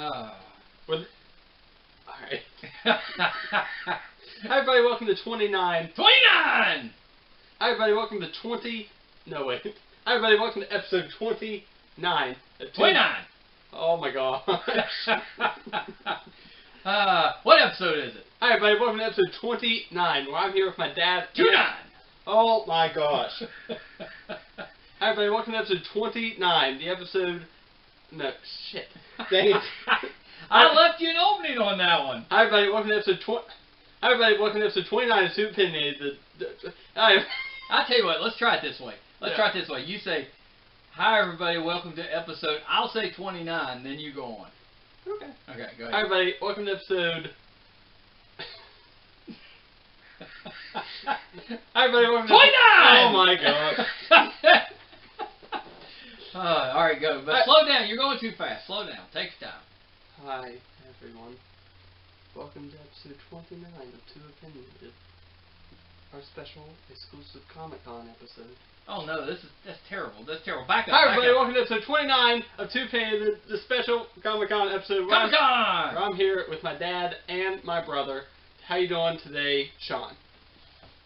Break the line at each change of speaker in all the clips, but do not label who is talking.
Alright. Hi everybody, welcome to 29.
29!
Hi everybody, welcome to 20... No, wait. Hi everybody, welcome to episode 29.
29!
Oh my gosh.
What episode is it?
Hi everybody, welcome to episode 29, where I'm here with my dad.
29!
Oh my gosh. Hi everybody, welcome to episode 29. The episode... No, shit. Dang it.
I left you an opening on that one.
Hi everybody, welcome to episode 20. Hi everybody, welcome to episode 29 of Opinionated.
I'll tell you what, let's try it this way. Let's try it this way. You say, hi everybody, welcome to episode, I'll say 29, then you go on.
Okay.
Okay, go ahead.
Hi everybody, welcome to episode... Hi everybody, welcome to...
29!
Oh my god.
Alright, go. But slow down, you're going too fast. Slow down, take your time.
Hi everyone, welcome to episode 29 of Two Opinionated, our special exclusive Comic Con episode.
Oh no, that's terrible. That's terrible. Back up.
Hi everybody,
back up.
welcome to episode 29 of Two Opinionated, the special Comic Con episode.
Comic Con!
I'm here with my dad and my brother. How you doing today, Sean?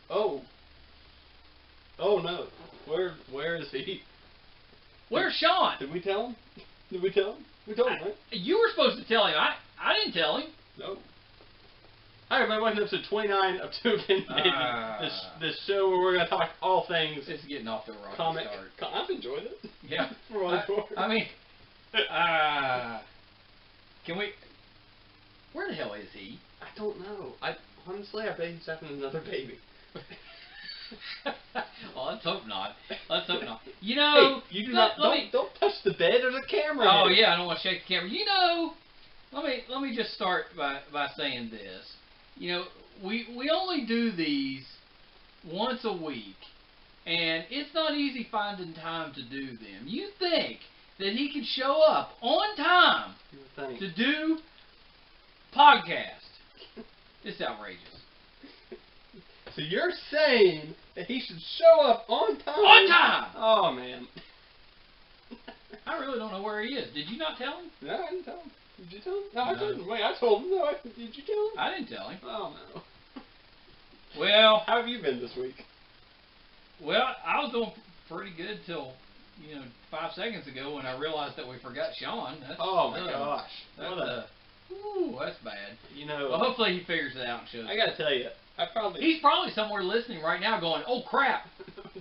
Oh no, where is he?
Where's Sean?
Did we tell him? Did we tell him? We told him, right?
You were supposed to tell him. I didn't tell him.
No. Hi everybody, welcome to episode 29 of Two Opinionated, this show where we're going to talk all things...
It's getting off the rocky
comic.
start.
I've enjoyed it.
Yeah.
For what it's worth.
I mean, can we... Where the hell is he?
I don't know. Honestly, I bet he's having another baby.
Well, let's hope not. Let's hope not. You know...
Hey, you don't touch the bed. There's a camera
Oh,
here.
yeah, I don't want to shake the camera. You know, let me just start by saying this. You know, we only do these once a week, and it's not easy finding time to do them. You think that he can show up on time to do podcast? It's outrageous.
So you're saying that he should show up on time?
On time!
Oh, man.
I really don't know where he is. Did you not tell him?
No, I didn't tell him. Did you tell him? No,
No.
I told him. Wait, I told him. No, did you tell him?
I didn't tell him.
Oh, no.
Well...
How have you been this week?
Well, I was doing pretty good till, 5 seconds ago when I realized that we forgot Sean.
Oh my gosh.
That's bad. Well, hopefully he figures it out and shows.
I gotta tell you,
He's probably somewhere listening right now going, oh crap.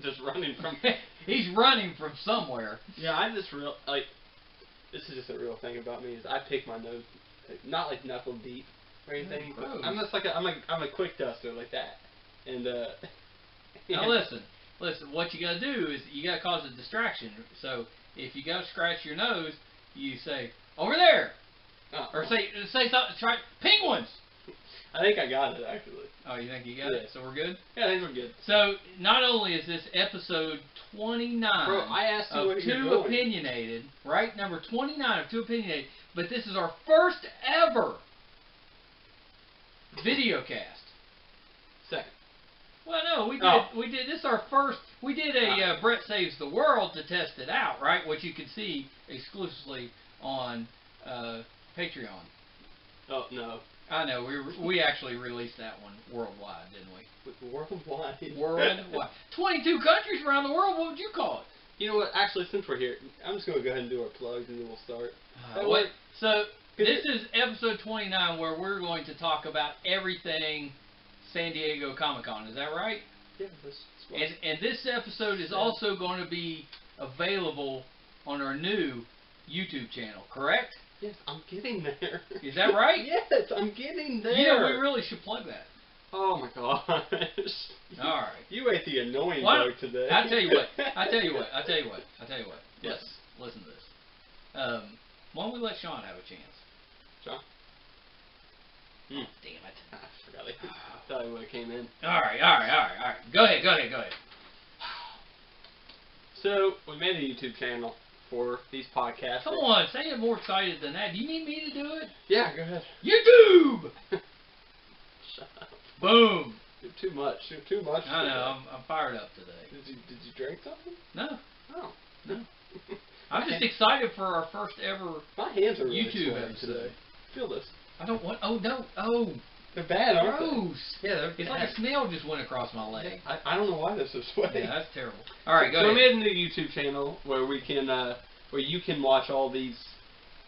just running from...
He's running from somewhere.
Yeah, I just this is just a real thing about me, is I pick my nose, not like knuckle deep or anything, but I'm just like I'm a quick duster like that. And
Now listen, what you gotta do is you gotta cause a distraction. So if you gotta scratch your nose, you say, over there. Or say something, try penguins.
I think I got it, actually.
Oh, you think you got it? So we're good?
Yeah, I think we're good.
So not only is this episode 29
Bro, I asked you
of Two Opinionated, right? Number 29 of Two Opinionated, but this is our first ever video cast.
Second.
Well, no, we did this is our first. We did a Brett Saves the World to test it out, right? Which you can see exclusively on Patreon.
Oh no.
I know, we actually released that one worldwide, didn't we?
Worldwide.
Worldwide. 22 countries around the world, what would you call it?
You know what, actually, since we're here, I'm just going to go ahead and do our plugs and then we'll start.
So, this is episode 29 where we're going to talk about everything San Diego Comic Con, is that right?
Yeah,
and this episode is also going to be available on our new YouTube channel, correct?
Yes, I'm getting there.
Is that right?
Yes, I'm getting there.
You know, we really should plug that.
Oh my gosh.
Alright.
You ate the annoying bug today.
I tell you what.
Yes.
Listen to this. Why don't we let Sean have a chance?
Sean?
Damn it.
I forgot. I thought he would have came in.
Alright. Go ahead. So,
we made a YouTube channel for these podcasts.
Come on, say it more excited than that. Do you need me to do it?
Yeah, go ahead.
YouTube!
Shut up.
Boom!
You're too much.
I know, I'm fired up today.
Did you drink something?
No.
Oh.
No. I'm just excited for our first ever
My hands are really
YouTube
sweaty
episode.
today. Feel this.
I don't want. Oh no! Oh,
They're bad, aren't
gross!
they? Yeah, they're
It's
bad.
like a snail just went across my leg.
I don't know why they're so sweaty.
Yeah, that's terrible. All right, go
so
ahead.
we made a new YouTube channel where we can, where you can watch all these,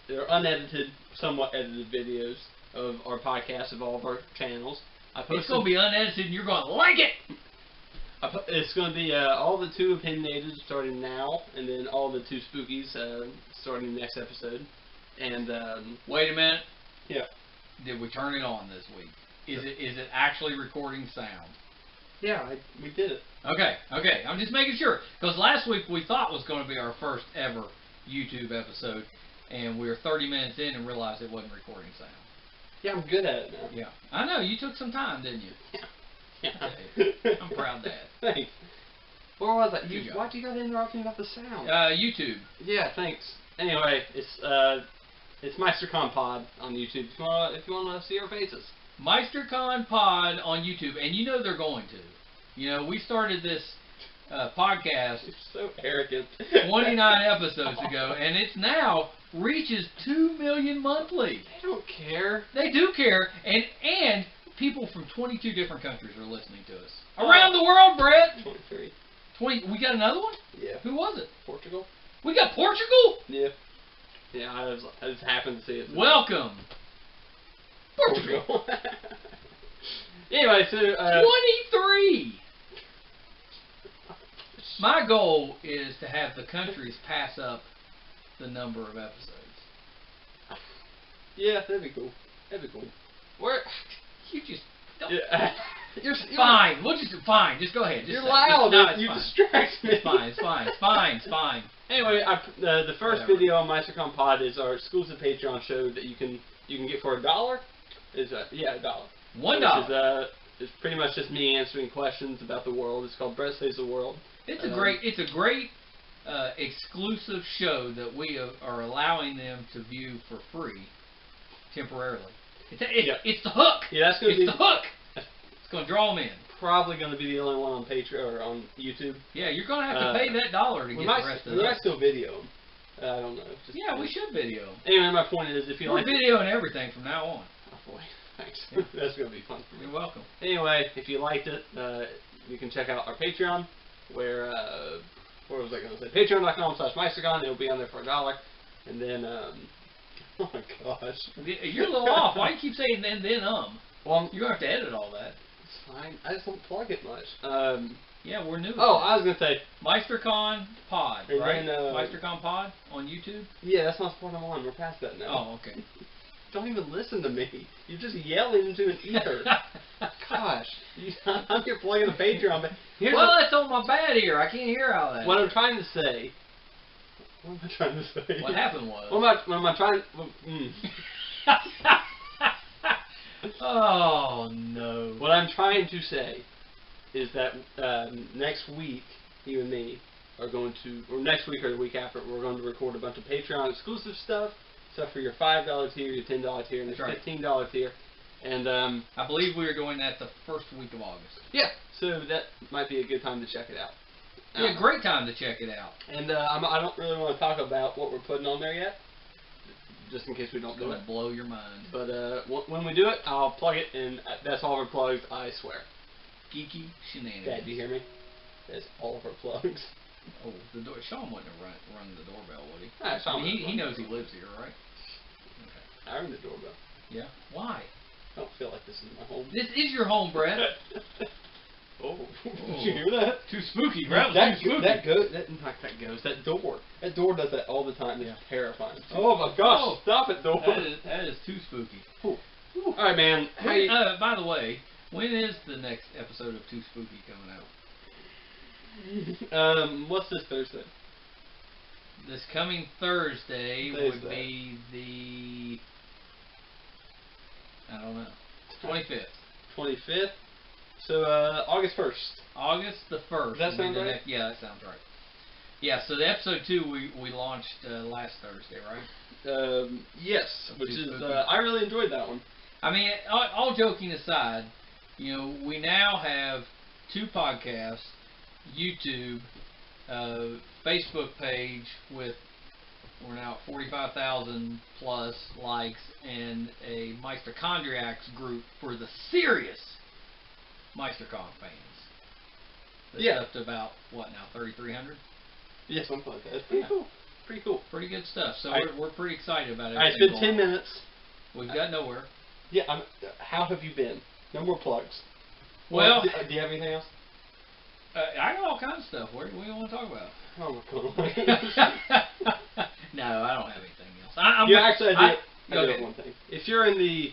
they're unedited, somewhat edited videos of our podcast of all of our channels.
It's going to be unedited and you're going to like it!
It's going to be all the 2 Opinionated starting now, and then all the 2 Spookies starting next episode. And
wait a minute.
Yeah.
Did we turn it on this week? Is it actually recording sound?
Yeah, we did it.
Okay. I'm just making sure, because last week we thought was going to be our first ever YouTube episode, and we were 30 minutes in and realized it wasn't recording sound.
Yeah, I'm good at it now.
Yeah, I know. You took some time, didn't you?
Yeah.
Okay. I'm proud of that.
Thanks. Where was that?
Why'd
you gotta interrupt me about the sound?
YouTube.
Yeah, thanks. Anyway, it's MeisterCon Pod on YouTube. If you want to see our faces.
MeisterCon Pod on YouTube, and you know they're going to. You know, we started this podcast.
You're so arrogant.
29 episodes ago, and it's now reaches 2 million monthly.
They don't care.
They do care, and people from 22 different countries are listening to us around the world, Brett.
23.
20. We got another one.
Yeah.
Who was it?
Portugal.
We got Portugal.
Yeah. Yeah, I just happened to see it.
Welcome, Portugal.
Anyway, so
23. My goal is to have the countries pass up the number of episodes.
Yeah, that'd be cool. Where
you just don't.
Yeah. You're
fine. We'll just fine. Just go ahead. Just
you're
say,
loud.
No,
You
fine.
distract me.
It's fine. It's fine.
Anyway, the first
Whatever.
video on MeisterCon Pod is our exclusive Patreon show that you can get for $1. Is $1.
$1.
It's pretty much just me answering questions about the world. It's called Brett Saves the World.
It's a great exclusive show that we are allowing them to view for free temporarily. It's the hook.
Yeah, that's gonna be
the hook. It's gonna draw them in.
Probably gonna be the only one on Patreon or on YouTube.
Yeah, you're gonna have to pay that $1 to get the rest of it.
We might still video them. I don't know.
Yeah, we should video them.
Anyway, my point is, if you
We're
like
videoing everything from now on.
Oh boy, thanks.
Yeah.
That's gonna be fun for me.
You're welcome.
Anyway, if you liked it, you can check out our Patreon, where what was I gonna say? Patreon.com/MeisterCon. It'll be on there for $1, and then oh my gosh,
You're a little off. Why do you keep saying then?
Well,
you're gonna have to edit all that.
it's fine. I just don't plug it much.
Yeah, we're new.
Oh, I was gonna say
MeisterCon Pod,
and
right?
then,
MeisterCon Pod on YouTube.
yeah, that's not what I'm on. We're past that now.
Oh, okay.
Don't even listen to me. You're just yelling into an ether. Gosh, I'm here plugging a Patreon. But
that's on my bad ear. I can't hear all that.
What I'm trying to say. What am I trying to say?
What happened was.
What am I trying?
Oh no.
What I'm trying to say is that next week, you and me are going to, or next week or the week after, we're going to record a bunch of Patreon exclusive stuff for your $5 tier, your $10 tier, and your $15 tier. And
I believe we are doing that the first week of August.
Yeah, so that might be a good time to check it out.
Yeah, great time to check it out.
And I don't really want to talk about what we're putting on there yet, just in case we don't do it.
Blow your mind.
But when we do it, I'll plug it, and that's all of our plugs, I swear.
Geeky shenanigans.
Dad, do you hear me? That's all of our plugs.
Oh, the door. Sean wouldn't have rung the doorbell, would he?
He
knows he lives here, right? Okay.
I ring the doorbell.
Yeah. Why?
I don't feel like this is my home.
This is your home, Brett.
Oh, did you hear that?
Too spooky, Brett.
That
too spooky.
That door. That door does that all the time. It's terrifying.
Oh
my gosh! Stop it, door.
That is too spooky.
Ooh. All right, man.
By the way, when is the next episode of Too Spooky coming out?
What's this Thursday?
This coming Thursday would be the, I don't know, 25th.
25th. So August 1st.
August the 1st.
Does that sound right?
Yeah, that sounds right. Yeah, so the episode 2 we launched last Thursday, right?
Yes, which is I really enjoyed that one.
I mean, all joking aside, you know, we now have 2 podcasts, YouTube, Facebook page with We're now at 45,000 plus likes, and a Meisterchondriacs group for the serious MeisterCon fans. That's up to about, what now, 3,300?
Yeah, something like that. It's pretty cool. Pretty cool.
Pretty good stuff. So we're pretty excited about it.
Alright, it's been 10 minutes.
We've got nowhere.
Yeah, how have you been? No more plugs.
Well,
do you have anything else?
I got all kinds of stuff. What do you want to talk about?
Oh my god.
No, I don't have anything else.
I do have one thing. If you're in the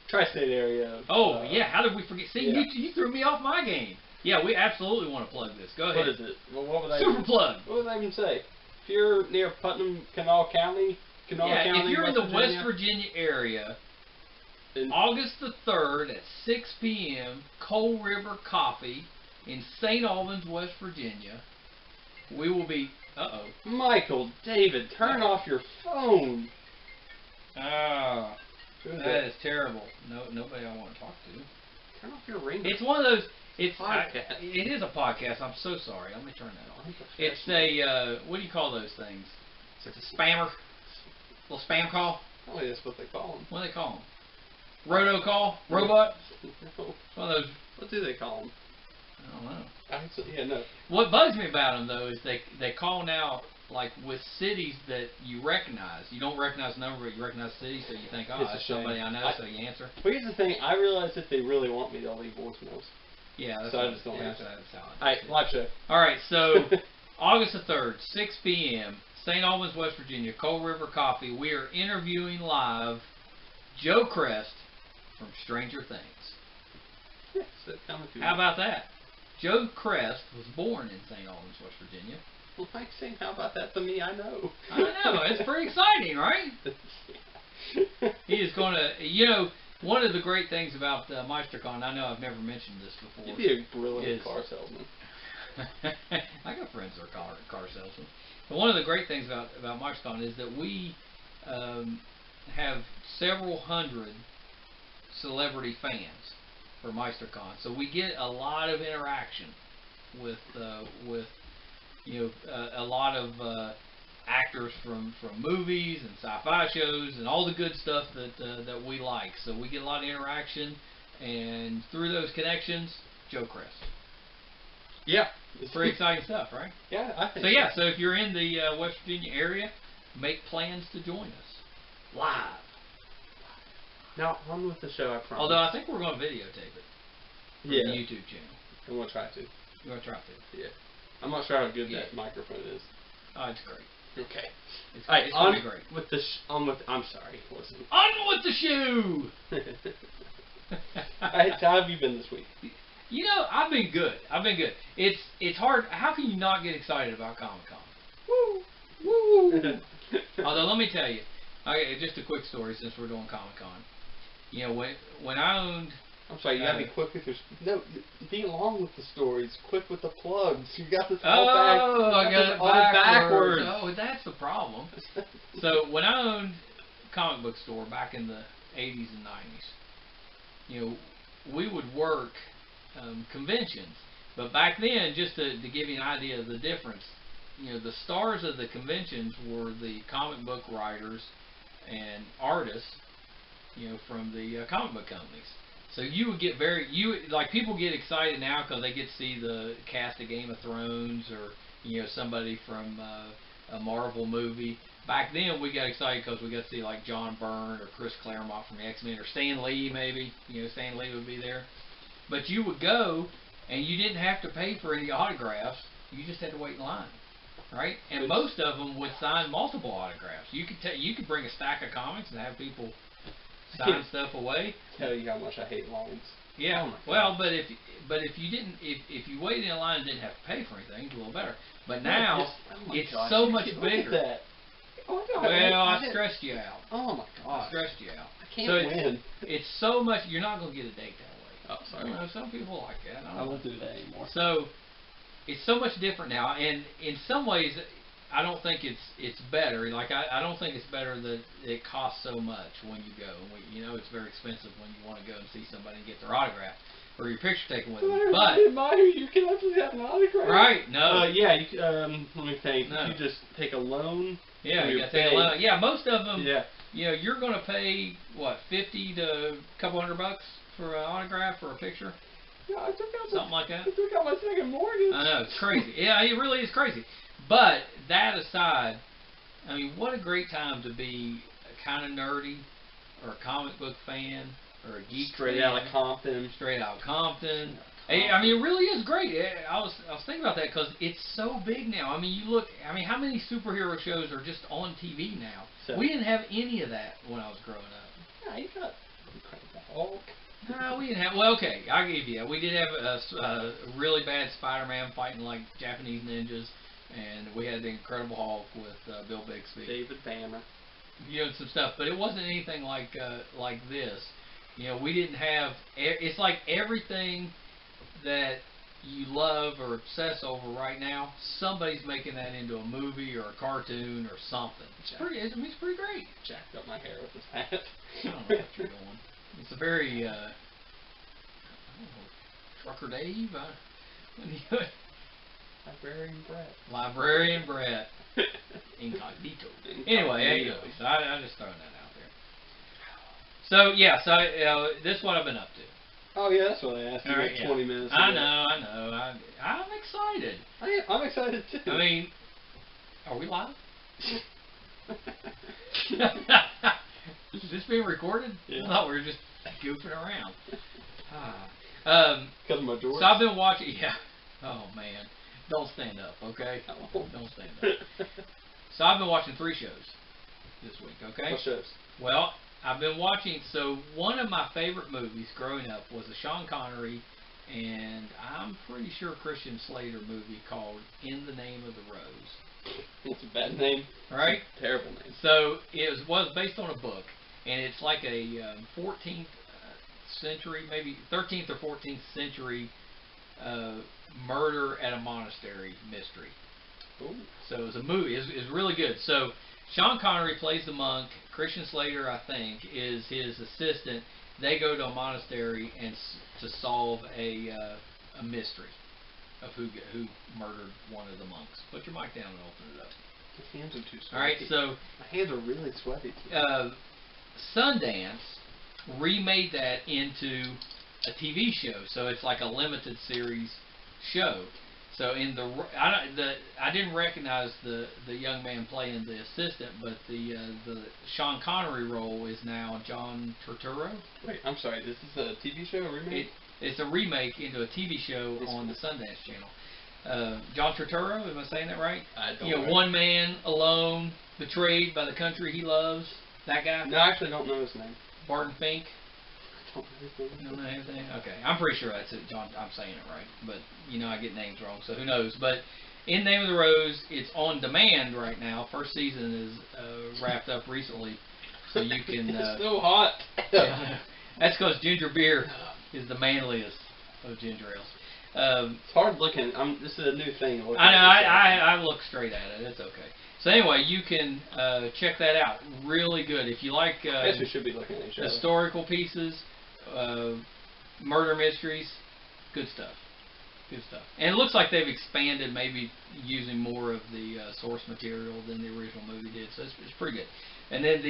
tri-state area.
Yeah, how did we forget? See, you threw me off my game. Yeah, we absolutely want to plug this. Go ahead.
What is it? Well, what would I
Super plug.
What would I even say? If you're near Putnam, Kanawha County,
if you're in the West Virginia area, August the 3rd at 6 p.m., Coal River Coffee in St. Albans, West Virginia. We will be...
Michael, David, turn off your phone.
Ah, that is terrible. No, nobody I want to talk to.
Turn off your ring.
It's one of those... It's
podcast.
It is a podcast. I'm so sorry. Let me turn that on. It's a... what do you call those things? It's a spammer. A little spam call.
Oh, that's what they call them.
What do they call them? Roto call? Robot?
No.
One of those...
What do they call them?
I don't know.
Yeah, no.
What bugs me about them, though, is they call now, like, with cities that you recognize. You don't recognize the number, but you recognize the city, so you think, oh, that's somebody I know, so you answer.
But here's the thing. I realize if they really want me, they'll leave voicemails.
Yeah, that's
so I just don't answer.
That's how
All right, live show.
All right, so August the 3rd, 6 p.m., St. Albans, West Virginia, Coal River Coffee. We are interviewing live Joe Crest from Stranger Things.
Yes,
how about that? Joe Crest was born in St. Albans, West Virginia.
Well, Mike's saying, how about that to me? I know.
I know. It's pretty exciting, right? He is going to, you know, one of the great things about MeisterCon, I know I've never mentioned this before.
You'd be a brilliant car salesman.
I got friends that are car salesmen. But one of the great things about MeisterCon is that we have several hundred celebrity fans for MeisterCon, so we get a lot of interaction with you know a lot of actors from movies and sci-fi shows and all the good stuff that we like. So we get a lot of interaction, and through those connections, Joe Crest.
Yeah,
it's pretty exciting stuff, right?
Yeah, I think
so. Yeah, so if you're in the West Virginia area, make plans to join us live.
Now, on with the show, I promise.
Although I think we're going to videotape it for the YouTube channel.
I'm going to try to.
You're going to try to?
Yeah. I'm not sure how good that microphone is.
Oh, it's great.
Okay.
It's
on
going to be great.
With the I'm sorry. Listen.
On with the shoe!
Alright, so how have you been this week?
You know, I've been good. It's hard. How can you not get excited about Comic Con?
Woo! Woo!
Although, let me tell you, just a quick story since we're doing Comic Con. You know, when I owned...
I'm sorry, you gotta be quick with your... No, be long with the stories. Quick with the plugs. You got this all back.
Oh, I got it backwards. Oh, that's the problem. So, when I owned a comic book store back in the 80s and 90s, you know, we would work conventions. But back then, just to give you an idea of the difference, you know, the stars of the conventions were the comic book writers and artists, you know, from the comic book companies. So you would get like people get excited now because they get to see the cast of Game of Thrones or, you know, somebody from a Marvel movie. Back then we got excited because we got to see like John Byrne or Chris Claremont from the X-Men or Stan Lee maybe. You know, Stan Lee would be there. But you would go and you didn't have to pay for any autographs. You just had to wait in line. Right? And most of them would sign multiple autographs. You could bring a stack of comics and have people sign stuff away.
Tell you how much I hate lines.
Yeah. Oh well, but if you didn't, if you waited in line and didn't have to pay for anything, it's a little better. But now it's so much bigger.
Oh,
well, I stressed you out.
Oh my god.
I stressed you out.
I can't win.
It's so much. You're not going to get a date that way.
Oh, sorry.
You know, some people like that.
I won't do that anymore.
So it's so much different now, and in some ways, I don't think it's better. Like I don't think it's better that it costs so much when you go. You know, it's very expensive when you want to go and see somebody and get their autograph or your picture taken with them. But
you can actually have an autograph.
Right? No.
Yeah. You, let me think.
No.
You just take a loan
Yeah, you got to take a loan. Yeah, most of them.
Yeah.
You know, you're going to pay what, $50 to a couple $100 for an autograph or a picture.
Yeah, I took out
something like that.
I took out my second mortgage.
I know, it's crazy. Yeah, it really is crazy. But that aside, I mean, what a great time to be kind of nerdy, or a comic book fan, or a geek
Straight
fan.
out of Compton.
Straight out of Compton. I mean, it really is great. I was thinking about that because it's so big now. I mean, you look. I mean, how many superhero shows are just on TV now? So, we didn't have any of that when I was growing up.
Yeah, you got Incredible Hulk.
No, we didn't have. Well, okay, I'll give you. We did have a really bad Spider-Man fighting like Japanese ninjas, and we had the Incredible Hulk with Bill Bixby,
David Banner.
You know, some stuff, but it wasn't anything like this. You know, we didn't have. It's like everything that you love or obsess over right now, somebody's making that into a movie or a cartoon or something. It's pretty. I mean, it's pretty great.
Jacked up my hair with this hat.
I don't know what you're doing. It's a very I don't know, Trucker Dave.
Librarian Brett.
Librarian Brett. Incognito. Anyway, anyways, I just throwing that out there. So yeah, this is what I've been up to.
Oh yeah, that's what I asked you.
Right,
20 minutes.
I know. I'm excited.
I'm excited too.
I mean, are we live? Is this being recorded?
Yeah.
I thought we were just goofing around.
Because of my door.
So I've been watching. Yeah. Oh man, don't stand up, okay? Don't stand up. So I've been watching 3 shows this week. Okay.
What shows?
Well, I've been watching. So one of my favorite movies growing up was a Sean Connery and I'm pretty sure Christian Slater movie called In the Name of the Rose.
It's a bad name.
Right?
Terrible name.
So it was based on a book, and it's like a 14th century, maybe 13th or 14th century murder at a monastery mystery.
Ooh.
So it was a movie. It's really good. So Sean Connery plays the monk. Christian Slater, I think, is his assistant. They go to a monastery and to solve a mystery of who murdered one of the monks. Put your mic down and open it up.
My hands are too sweaty.
All right, so
my hands are really sweaty.
Sundance remade that into a TV show, so it's like a limited series show. So in I didn't recognize the young man playing the assistant, but the Sean Connery role is now John Turturro.
Wait, I'm sorry. This is a TV show, a remake?
It's a remake into a TV show on the Sundance Channel. John Turturro, am I saying that right?
I don't
know. One man alone, betrayed by the country he loves. That guy?
No, I actually don't know his name.
Barton Fink.
I don't know his name.
You don't know anything? Okay, I'm pretty sure that's it, John. I'm saying it right, but I get names wrong, so who knows? But In Name of the Rose, it's on demand right now. First season is wrapped up recently, so you can.
It's so hot.
Yeah, that's because ginger beer is the manliest of ginger ales.
It's hard looking. This is a new thing.
I know. I look straight at it. It's okay. So anyway, you can check that out. Really good. If you like
I guess we should be looking at each other.
Historical pieces, murder mysteries, good stuff. Good stuff. And it looks like they've expanded, maybe using more of the source material than the original movie did. So it's pretty good. And then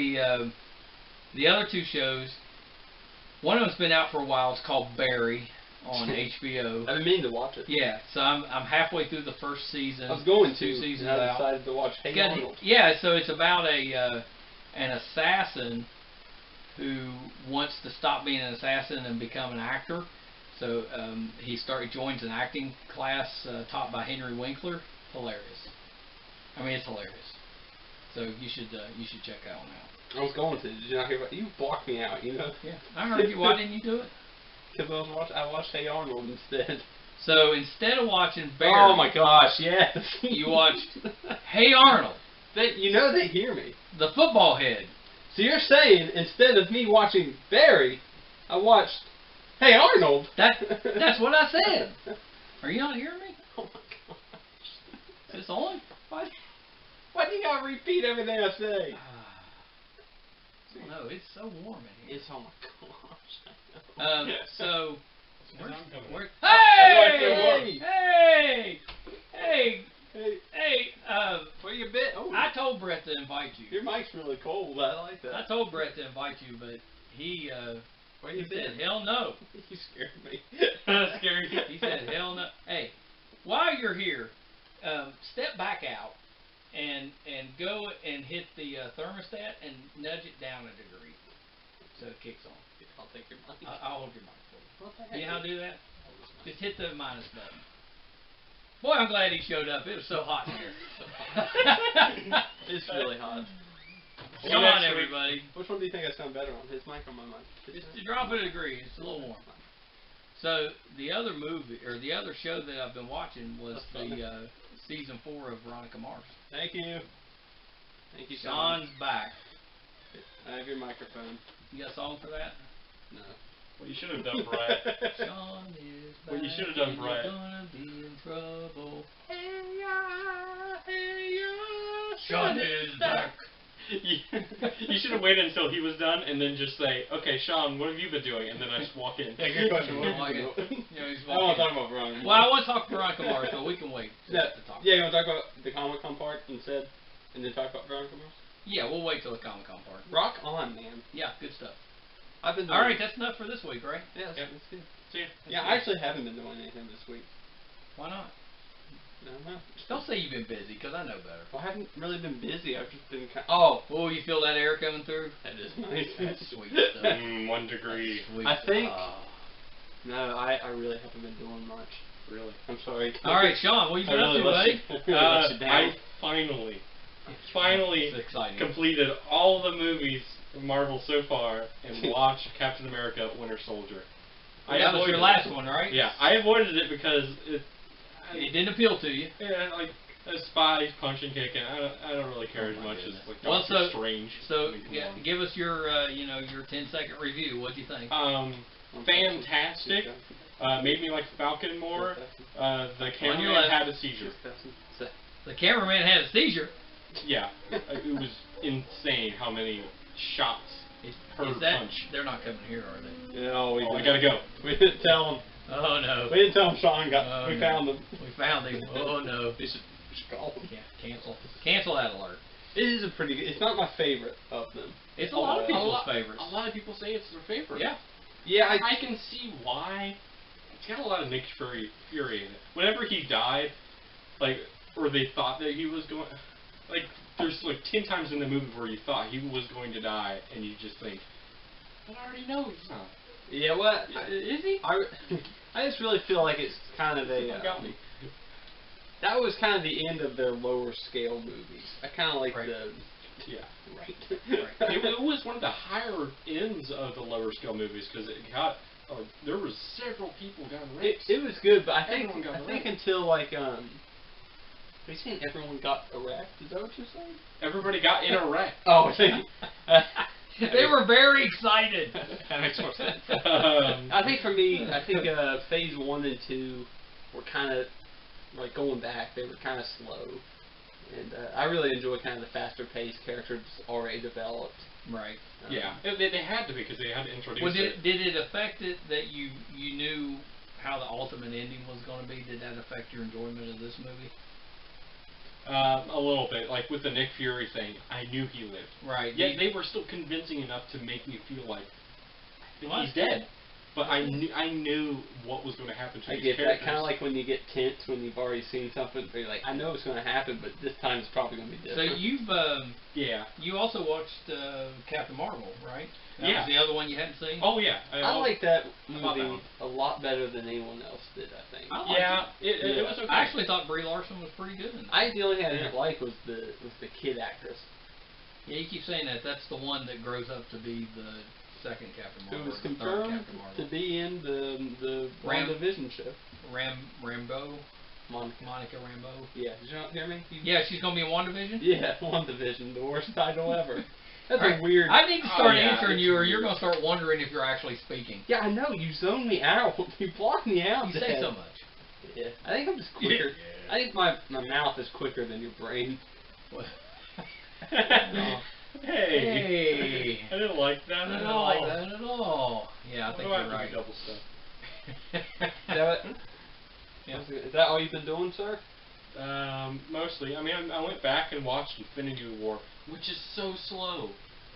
the other 2 shows, one of them's been out for a while. It's called Barry on HBO.
I've been meaning to watch it.
Yeah, so I'm halfway through the first season.
I was going
2 seasons
and I
out.
decided to watch Hey Arnold.
Yeah, so it's about an assassin who wants to stop being an assassin and become an actor. So he joins an acting class taught by Henry Winkler. Hilarious. I mean, it's hilarious. So you should check that one out.
I was going to. Did you not hear about? You blocked me out. You know.
Yeah, I heard you. Why didn't you do it?
Because I watched Hey Arnold instead.
So instead of watching Barry,
oh my gosh, yes,
you watched Hey Arnold.
They hear me.
The football head.
So you're saying instead of me watching Barry, I watched Hey Arnold?
That's what I said. Are you not hearing me?
Oh my gosh.
Is this on?
Why do you gotta repeat everything I say?
No, it's so warm in here.
Oh my gosh.
So, hey! Hey,
where you been? Oh,
I told Brett to invite you.
your mic's really cold. I like that.
I told Brett to invite you, but he
Where you
said,
been?
hell no.
You scared me.
Scared you? He said, hell no. Hey, while you're here, step back out and go and hit the thermostat and nudge it down a degree so it kicks on.
I'll take your mic.
I'll hold your mic for you.
What the heck?
You know how to do that? Just hit the minus button. Boy, I'm glad he showed up. It was so hot in here.
It's really hot.
Come on, everybody.
Which one do you think I sound better on? His mic or my mic?
Just to drop it a degree. It's a little warm. So the other movie or the other show that I've been watching was the season 4 of Veronica Mars.
Thank you. Thank you,
Sean's back.
I have your microphone.
You got a song for that?
No.
Well, you should have done Brett.
Sean is back.
Well, you should have done
and
Brett.
You're gonna be in trouble.
Hey ya, hey ya,
Sean is back.
You should have waited until he was done and then just say, "Okay, Sean, what have you been doing?" And then I just walk in.
Yeah, good question.
You don't like it. You know, he's
I don't want to
walking.
talk about Veronica.
Well, I want to talk Veronica Mars, but we can wait to talk.
Yeah, you want to talk about the Comic Con part instead, and then talk about Veronica Mars?
Yeah, we'll wait till the Comic Con part.
Rock on, man.
Yeah, good stuff.
I've been doing
All right, that's enough for this week, right?
Yeah,
Yep.
that's good.
See ya.
Yeah, I actually haven't been doing anything this week.
Why not?
I don't know.
Don't say you've been busy, because I know better.
Well, I haven't really been busy. I've just been kind
Oh, you feel that air coming through?
That is nice.
That's sweet stuff.
1 degree.
Sweet
I think-
stuff.
No, I really haven't been doing much.
Really?
I'm sorry.
All right, Sean, what you
I
been up
really
to,
let
buddy?
you, I really let you down.
I finally
It's exciting.
completed all the movies from Marvel so far and watched Captain America: Winter Soldier.
That was your last one, right?
Yeah, I avoided it because
It didn't appeal to you.
yeah, like spies punching, kicking. I don't really care
Oh
as
my
much
goodness.
as like
Well,
Doctor Strange.
So,
I mean, come
yeah,
on.
give us your, your 10-second review. What do you think?
Fantastic. Made me like Falcon more. The
your
cameraman
left.
had a seizure.
The cameraman had a seizure.
Yeah, it was insane how many shots per
Is that,
punch.
they're not coming here, are they?
Yeah,
Oh, I gotta go.
We didn't tell him.
Oh, no.
We didn't tell him Sean got.
Oh,
we
no.
found him.
We found him. Oh, no.
We should call him.
Cancel. Cancel that alert.
It is a pretty good. It's not my favorite of them.
It's a lot of people's
lot-
favorites.
A lot of people say it's their favorite.
Yeah.
Yeah,
I can see why. It's got a lot of Nick Fury in it. Whenever he died, like, or they thought that he was going, like, there's like 10 times in the movie where you thought he was going to die, and you just think, but I already know he's not.
Yeah, what?
Is he?
I just really feel like it's kind of a.
Got me.
That was kind of the end of their lower scale movies. I kind of like
Right.
the.
Yeah.
Right.
It was one of the higher ends of the lower scale movies because it got. There was several people got wrecked.
It was good, but I think
Everyone got
until like Are you saying everyone got erect? Is that what you're saying?
Everybody got in a wreck.
Oh, I think.
They were very excited.
That makes more sense.
Um,
I think for me, phase 1 and 2 were kind of like going back. They were kind of slow, and I really enjoy kind of the faster paced characters already developed.
Right.
Yeah, they had to because they had to introduce
Well,
it.
did it affect it that you knew how the ultimate ending was going to be? Did that affect your enjoyment of this movie?
A little bit, like with the Nick Fury thing, I knew he lived.
Right.
Yet they were still convincing enough to make me feel like I think
Well,
he's dead. But I knew what was going to happen to
I
these
get that,
characters.
kind of like when you get tense when you've already seen something. But you're like, I know it's going to happen, but this time it's probably going to be
So
different.
you also watched Captain Marvel, right? That
Yeah.
was the other one you hadn't seen.
Oh yeah,
I like that
about that
movie
one?
a lot better than anyone else did. I think.
I liked
yeah, it was okay.
I actually thought Brie Larson was pretty good in that.
The only thing I didn't like was the kid actress.
Yeah, you keep saying that. That's the one that grows up to be the second Captain Marvel.
Who was
or the third
confirmed
Captain Marvel.
to be in the WandaVision show.
Rambeau.
Monica.
Monica Rambeau.
Yeah, did you not hear me?
Yeah, she's gonna be in WandaVision.
Yeah, WandaVision, the worst title ever. That's
All right,
a weird.
I need to start
yeah,
answering
it's
you, or
weird.
you're gonna start wondering if you're actually speaking.
Yeah, I know. You zoned me out. You blocked me out.
You say
Dad.
so much.
Yeah, I think I'm just quicker.
Yeah.
I think my mouth is quicker than your brain.
What?
Hey. I didn't like that
I
at
don't
all.
like that at all. Yeah, I
Why
think
do I
you're
have to
right.
do double stuff?
Is that,
Yeah.
is that all you've been doing, sir?
Mostly. I mean, I went back and watched Infinity War, which is so slow.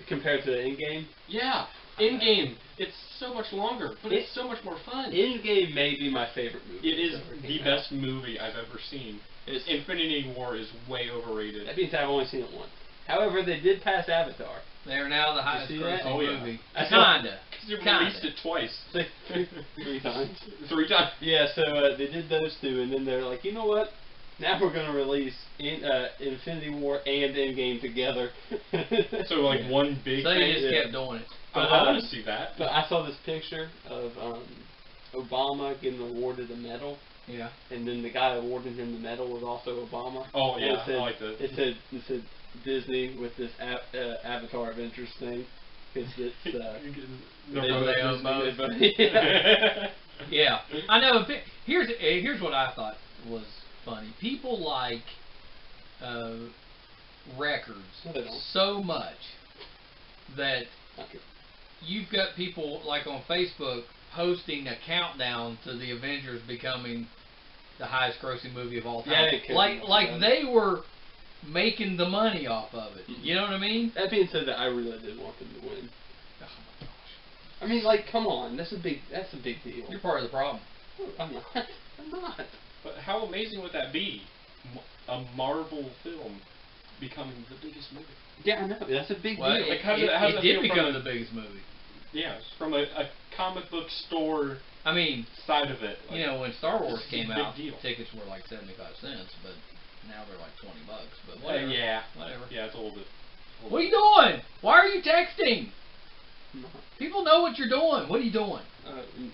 Compared to the Endgame?
Yeah, Endgame. It's so much longer, but it's so much more fun.
Endgame may be my favorite movie.
It is the best movie I've ever seen. Infinity War is way overrated.
That means I've only seen it once. However, they did pass Avatar.
They're now the highest grossing movie.
Yeah.
Kinda.
Because they released it twice.
3 times.
3 times.
Yeah, so they did those two, and then they're like, you know what? Now we're going to release Infinity War and Endgame together.
So, like, one big
So
thing.
they just kept doing it.
But I want to see that.
But I saw this picture of Obama getting awarded a medal.
Yeah.
And then the guy awarding him the medal was also Obama.
Oh, yeah,
it said,
I like that.
It said Disney with this Avatar Adventures thing. Because it's...
they own both.
Yeah.
Yeah. I know. Here's what I thought was funny. People like records so much that you've got people like on Facebook posting a countdown to the Avengers becoming the highest grossing movie of all time.
Yeah,
like they were making the money off of it. You know what I mean?
That being said, that I really did want them to win.
Oh my gosh.
I mean, like, come on, that's a big deal.
You're part of the problem.
I'm not. I'm not.
But how amazing would that be? A Marvel film becoming the biggest movie.
Yeah, I know. That's a big deal.
Like, it
did become the biggest movie.
Yeah, from a comic book store.
I mean,
side of it.
Like, you know, when Star Wars came out,
deal.
tickets were like 75 cents, but now they're like $20. But whatever.
Yeah.
Whatever.
Yeah, it's a little bit.
What are you doing? Why are you texting? People know what you're doing. What are you doing?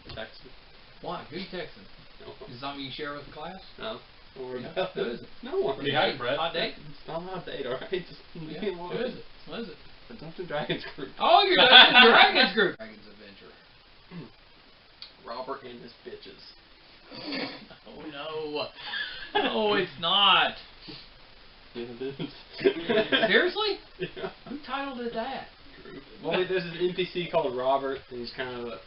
Texting.
Why? Who are you texting?
No.
Is it something you share with the class?
No. Who
is it?
No one.
Pretty high, Brett.
Hot date?
It's not a hot date, alright? Just
Who is it? What is it?
The Dungeons and Dragons group.
Oh, you're Dungeons and Dragons group. Dragons Adventure.
Robert and his bitches.
Oh no. No, it's not.
Yeah, it is.
Seriously?
Yeah.
Who titled it that?
Well, there's this NPC called Robert, and he's kind of a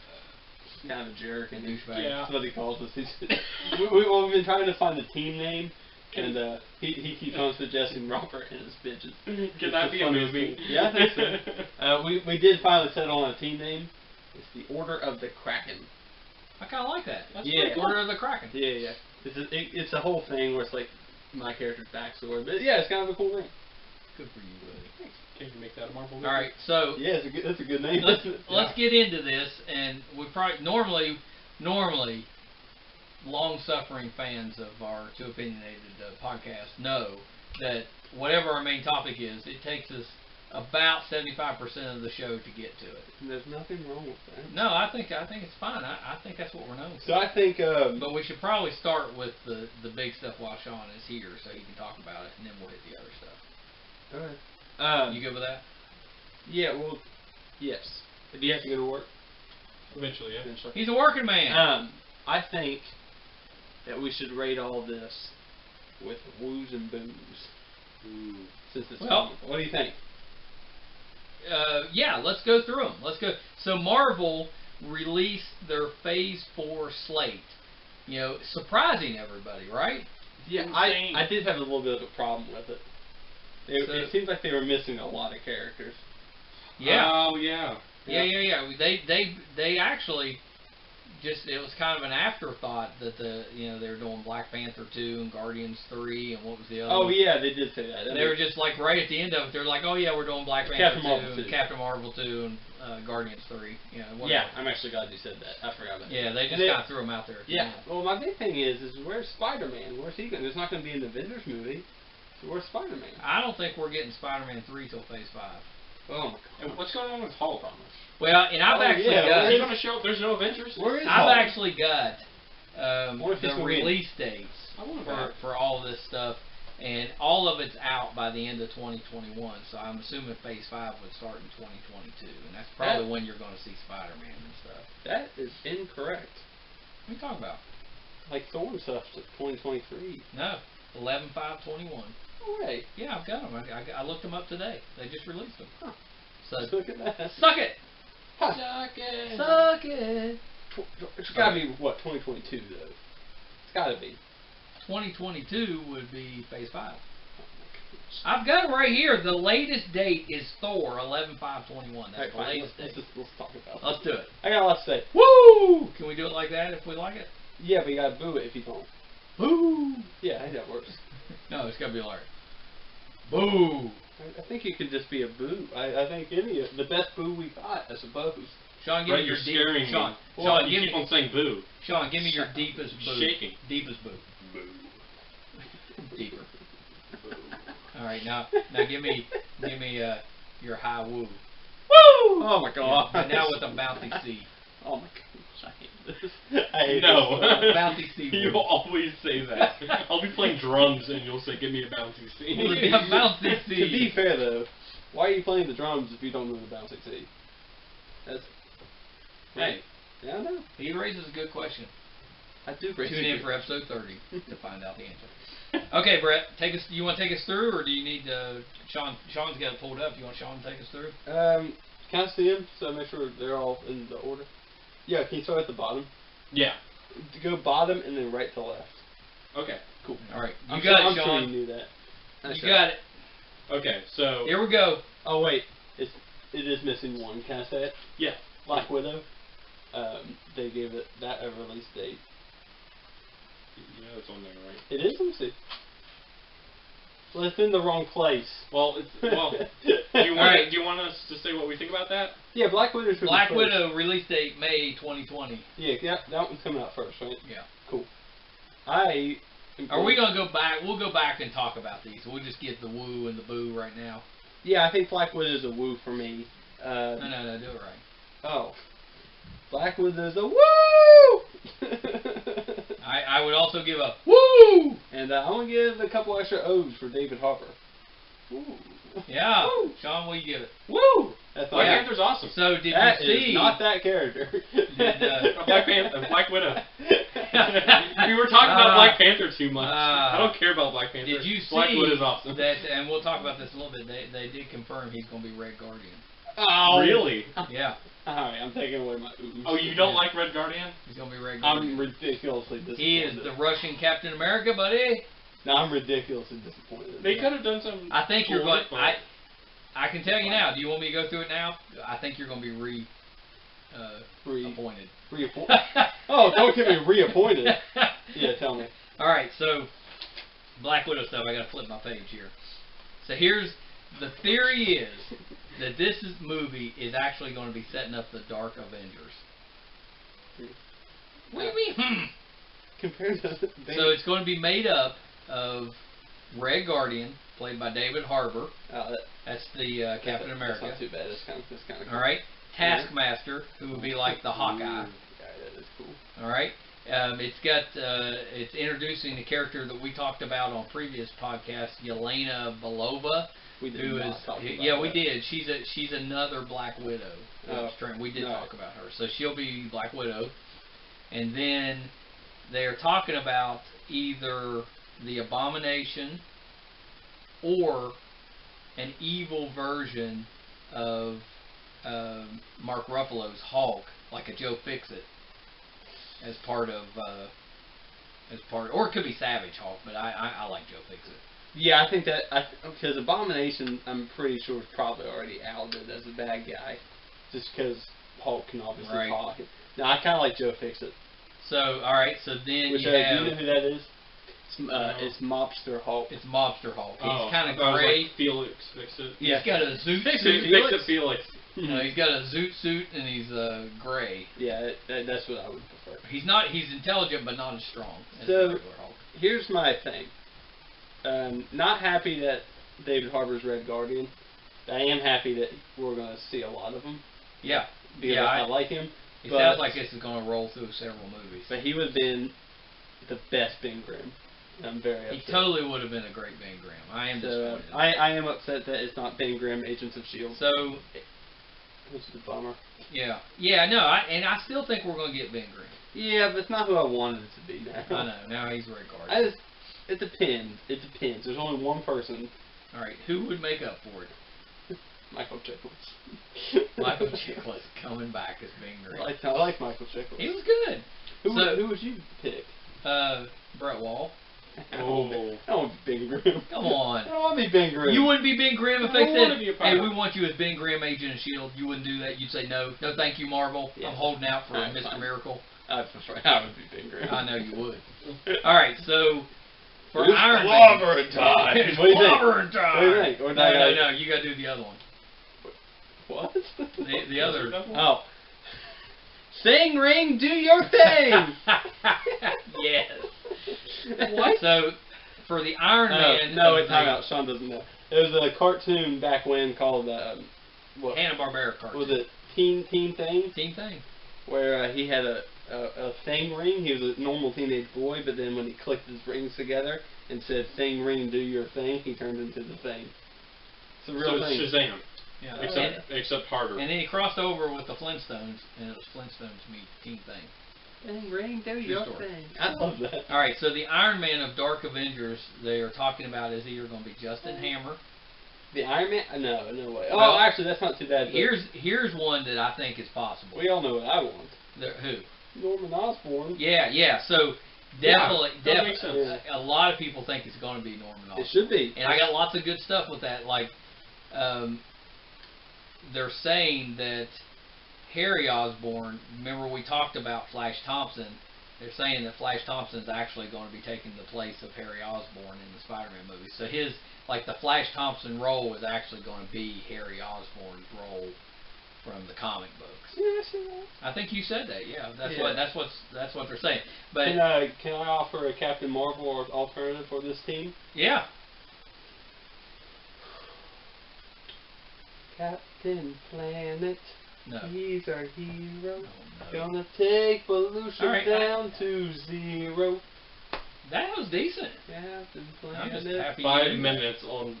jerk and douchebag.
Yeah.
That's what he calls us. We've been trying to find the team name, and he keeps on suggesting Robert and his bitches.
Can that be a movie?
Yeah, I think so. We did finally settle on a team name. It's the Order of the Kraken.
I kind of like that. That's
Yeah.
pretty cool. Order of the Kraken.
Yeah. It's a whole thing where it's like my character's backstory, but yeah, it's kind of a cool thing.
Good for you, buddy.
Thanks.
Can you make that a Marvel movie?
All right, so
Yeah, that's a good name.
let's get into this, and we probably normally long-suffering fans of our Too Opinionated podcast know that whatever our main topic is, it takes us about 75% of the show to get to it.
There's nothing wrong with that.
No, I think it's fine. I think that's what we're known for.
So I think.
But we should probably start with the big stuff while Sean is here, so he can talk about it, and then we'll hit the other stuff.
Alright.
You good with that?
Yeah, well, yes. Do you have to go to work?
Eventually, yeah.
He's a working man.
I think that we should rate all this with woos and boos.
Ooh.
Since it's
Well,
what do you think?
Yeah, let's go through them. Let's go. So Marvel released their Phase 4 slate. You know, surprising everybody, right?
Yeah,
Insane.
I did have a little bit of a problem with it. It seems like they were missing a lot of characters.
Yeah.
Oh, yeah.
Yeah. They actually just, it was kind of an afterthought that they were doing Black Panther 2 and Guardians 3 and what was the other
Oh
one?
yeah, they did say that.
They were just like right at the end of it, they're like, oh yeah, we're doing Black Panther 2 and Captain Marvel 2 and Guardians 3. You know, whatever.
Yeah, I'm actually glad you said that. I forgot about that.
Yeah, they just kind of threw them out there.
Yeah. Well, my big thing is where's Spider-Man? Where's he going? There's not going to be an Avengers movie. So where's Spider-Man?
I don't think we're getting Spider-Man 3 till Phase 5.
Oh my god.
And what's going on with Hulk?
Well, and I've actually got.
They're going to show. There's no Avengers.
Where is
I've
Hulk?
actually got the release dates for all this stuff, and all of it's out by the end of 2021. So I'm assuming Phase 5 would start in 2022, and that's probably when you're going to see Spider-Man and stuff.
That is incorrect.
What are you talking about?
Like Thor and stuff, 2023.
No, 11/5/21.
No way.
Yeah, I've got them. I looked them up today. They just released them.
Huh.
So
Look at that.
suck it.
Huh.
Suck it. Suck it.
It's got to be what 2022 though. It's got to be.
2022 would be Phase 5. I've got it right here. The latest date is Thor 11/5/21. That's the latest date.
Let's talk about it.
Let's do it.
I got a lot to say.
Woo! Can we do it like that if we like it?
Yeah, but you gotta boo it if you don't.
Boo!
Yeah, I think that works.
No, it's gotta be like, boo!
I think it could just be a boo. I think the best boo we got, I suppose.
Sean, give me
you're
your
scaring me.
Sean,
Well,
Sean,
you
give
keep
me.
on saying boo.
Sean, give me your deepest boo.
Shaking.
Deepest boo.
Boo.
Deeper. All right, now give me your high woo.
Woo! Oh my god.
Yeah, but now with a bouncy C.
Oh my gosh, I hate this. I hate
No.
this.
Bouncy C.
You always say that. I'll be playing drums and you'll say, "Give me a bouncy C."
A bouncy C.
To be fair though, why are you playing the drums if you don't know the bouncy C? That's.
Hey,
Yeah, I know.
he raises a good question.
I do raise
Tune in for episode 30 to find out the answer. Okay, Brett, you want to take us through, or do you need Sean? Sean's got it pulled up. You want Sean to take us through?
Can I see them so I make sure they're all in the order? Yeah, can you start at the bottom?
Yeah.
Go bottom and then right to left.
Okay.
Cool.
All right, you
I'm
got
sure,
it, Sean.
I'm sure you knew that.
You got it.
Okay. So.
Here we go.
Oh wait, it is missing one. Can I say it?
Yeah.
Black Widow. They gave that a release date.
Yeah, it's on there, right?
It is. Let me see. Well, it's in the wrong place.
Well, it's do you want us to say what we think about that?
Yeah, Black Widow's
Black
first.
Widow release date May 2020.
Yeah, that one's coming out first, right?
Yeah.
Cool.
Are we gonna go back? We'll go back and talk about these. We'll just get the woo and the boo right now.
Yeah, I think Black Widow's a woo for me.
No, do it right.
Oh. Black Widow's a woo!
I would also give a woo!
And I'm going to give a couple extra O's for David Harbour. Woo.
Yeah.
Woo.
Sean, what do you give it?
Woo! That's
Black
all.
Panther's awesome.
So did
That
you see?
is not that character.
Black Panther, Black Widow. We were talking about Black Panther too much. I don't care about Black Panther.
Did you see
Black Widow's awesome.
that? And we'll talk about this a little bit. They did confirm he's going to be Red Guardian.
Oh.
Really?
Yeah.
Alright, I'm taking away my ooze.
Oh, you don't like Red Guardian?
He's going to be Red Guardian.
I'm ridiculously disappointed.
He is the Russian Captain America, buddy.
No, I'm ridiculously disappointed.
They could have done some.
I think you're
cool
going.
work,
I can tell you now. Do you want me to go through it now? I think you're going to be appointed.
Reappointed? Oh, don't get me reappointed. Yeah, tell me.
All right, so Black Widow stuff. I got to flip my page here. So here's the theory: is that this movie is actually going to be setting up the Dark Avengers. What do you mean?
Compared to
So it's going to be made up of Red Guardian, played by David Harbour. That's the Captain America.
That's not too bad. It's kind of cool.
All right. Taskmaster, who would be like the Hawkeye.
Yeah, that is cool.
All right. It's introducing the character that we talked about on previous podcasts, Yelena Belova.
We did
who
not
is
talk about
yeah, we
that.
did. She's another Black Widow. We did
no.
talk about her. So she'll be Black Widow. And then they're talking about either the Abomination or an evil version of Mark Ruffalo's Hulk, like a Joe Fixit, as part of, or it could be Savage Hulk, but I like Joe Fixit.
Yeah, I think that because Abomination, I'm pretty sure is probably already outed as a bad guy, just because Hulk can obviously talk. Now I kind of like Joe Fixit.
So all right, so then
Which,
you
do
have.
you know who that is? It's Mobster Hulk.
It's Mobster Hulk. He's
Oh,
kind of
I thought it was
gray.
like Felix Fix-It.
He's got a zoot
Fix
suit.
it, Felix.
No, he's got a zoot suit and he's gray.
Yeah, that's what I would prefer.
He's intelligent but not as strong as the
So
regular Hulk.
here's my thing. Not happy that David Harbour's Red Guardian. I am happy that we're going to see a lot of him.
Yeah.
Because
Yeah,
I like him.
It
but,
sounds like this is going to roll through several movies.
But he would have been the best Ben Grimm. I'm very upset.
He totally would have been a great Ben Grimm. I am disappointed.
I am upset that it's not Ben Grimm, Agents of S.H.I.E.L.D.
So,
Which is a bummer.
yeah. No, and I still think we're going to get Ben Grimm.
Yeah, but it's not who I wanted it to be now.
I know. Now he's Red Guardian.
It depends. It depends. There's only one person.
All right. Who would make up for it?
Michael Chiklis.
Michael Chiklis coming back as Ben Grimm.
I like Michael Chiklis.
He was good.
Who would you pick?
Brett Wall.
Oh.
I don't want to be Ben Grimm.
Come on.
I don't want to be Ben Grimm.
You wouldn't be Ben Grimm if
I
they
don't wanna
said,
be a
"Hey,
pirate."
we want you as Ben Grimm, Agent of S.H.I.E.L.D." You wouldn't do that. You'd say, "No, no, thank you, Marvel.
Yeah.
I'm holding out for
Alright,
Mr.
fine.
Miracle."
I would be Ben Grimm.
I know you would. All right, so for
It's
Iron Man,
clobbering time.
it's
What do you think?
clobbering time.
What do you think? Or
No,
did I
no,
go-
no. You got to do the other one.
What?
The other.
Oh. Sing, ring, do your thing.
Yes. What? So for the Iron Man,
No,
of
wait, time
the
out. Sean doesn't know. It was a cartoon back when called what
Hanna-Barbera cartoon.
was it? Teen Thing,
Team Thing.
where he had a thing ring. He was a normal teenage boy, but then when he clicked his rings together and said "Thing, ring, do your thing," he turned into the Thing. It's a real
So
thing.
it's Shazam.
Yeah.
Except harder.
And then he crossed over with the Flintstones, and it was Flintstones meet Team Thing.
Thing, ring, do
True
your
story.
thing. I love that.
All right, so the Iron Man of Dark Avengers, they are talking about is either going to be Justin Hammer.
The Iron Man? No way.
Well,
Oh, actually, that's not too bad. but
Here's one that I think is possible.
we all know what I want.
Who?
Norman Osborn.
Yeah. So
Yeah,
definitely,
that makes sense.
a lot of people think it's going to be Norman Osborn.
It should be.
And I got lots of good stuff with that. Like, they're saying that Harry Osborn. Remember we talked about Flash Thompson. They're saying that Flash Thompson's actually going to be taking the place of Harry Osborn in the Spider-Man movie. So the Flash Thompson role is actually going to be Harry Osborn's role from the comic books.
Yeah, I see that.
I think you said that. Yeah,
Yeah.
that's what they're saying. But
Can I offer a Captain Marvel or alternative for this team?
yeah,
Captain Planet.
no.
He's our hero.
Oh, no.
Gonna take pollution
All right,
down to zero.
That was decent.
Captain
I'm just
Planet.
happy.
5
you did that.
minutes on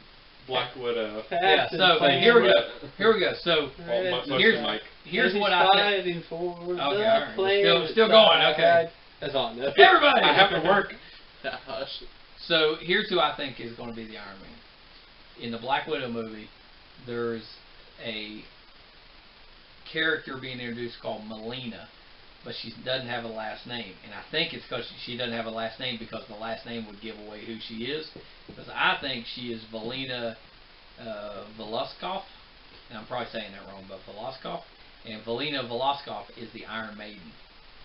Black Widow.
Yeah.
Captain
So
Planet.
here we go. Here we go. So
Oh, my
Here's-
Mike.
here's
He's
what I think.
fighting for
Okay,
the
all right.
planet
Still going, okay.
side. That's on.
Everybody!
I have to work.
Hush.
So here's who I think is going to be the Iron Man. In the Black Widow movie, there's a character being introduced called Melina, but she doesn't have a last name. And I think it's because she doesn't have a last name because the last name would give away who she is. Because I think she is Valina Veloskov. And I'm probably saying that wrong, but Veloskov. And Valina Veloskov is the Iron Maiden.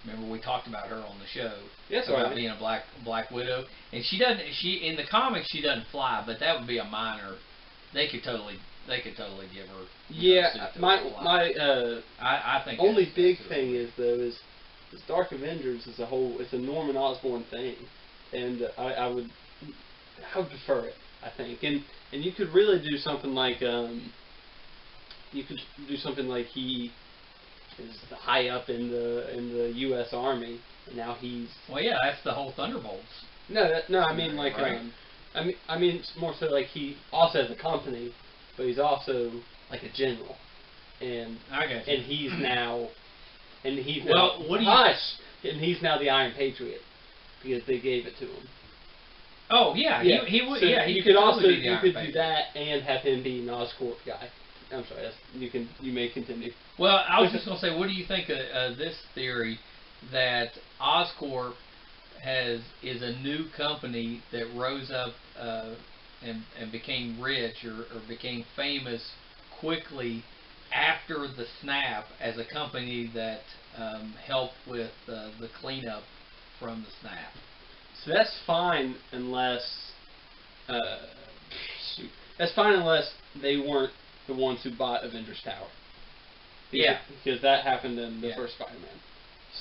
Remember we talked about her on the show
Yes,
about
right.
being a Black Widow, and she doesn't. She in the comics she doesn't fly, but that would be a minor. They could totally give her.
Yeah,
suit to
my
fly. I think
only
that's
big
really
thing is though is Dark Avengers as a whole. It's a Norman Osborn thing, and I would prefer it. I think, and you could really do something like he is high up in the U.S. Army, and now he's
Well, yeah, that's the whole Thunderbolts.
I mean like
Right.
I mean it's more so like he also has a company, but he's also like a general, and
I got you.
and he's now
Well, what do you-
hush, and he's now the Iron Patriot because they gave it to him.
Oh yeah, he would.
So
Yeah, he
you
could
could also
totally be the
you
Iron
could do
Patriot.
that and have him be an Oscorp guy. I'm sorry, you may continue.
Well, I was just gonna say, what do you think of this theory that Oscorp is a new company that rose up and became rich or became famous quickly after the snap as a company that helped with the cleanup from the snap?
So that's fine unless that's fine unless they weren't the ones who bought Avengers Tower. Because that happened in the
Yeah.
first Spider-Man.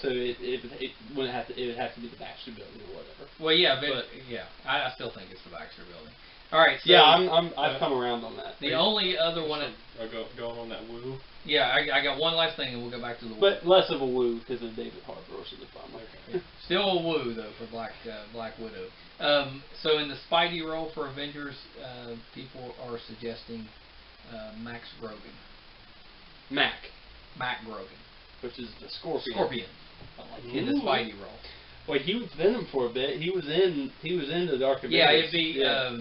So it wouldn't have to. It would have to be the Baxter Building or whatever.
Well, yeah, but yeah, I still think it's the Baxter Building. All right, so
Yeah, I've come around on that.
the only other one.
Going on that woo.
Yeah, I got one last thing, and we'll go back to the.
But less of a woo because of David Harbour, which is a bummer.
Still a woo though for Black Widow. So in the Spidey role for Avengers, people are suggesting Max Grogan.
Mac,
Grogan.
which is the Scorpion.
Scorpion. In the
Ooh.
Spidey role.
Well, he was Venom for a bit. He was in the Dark Avengers.
Yeah, it'd be.
Yeah.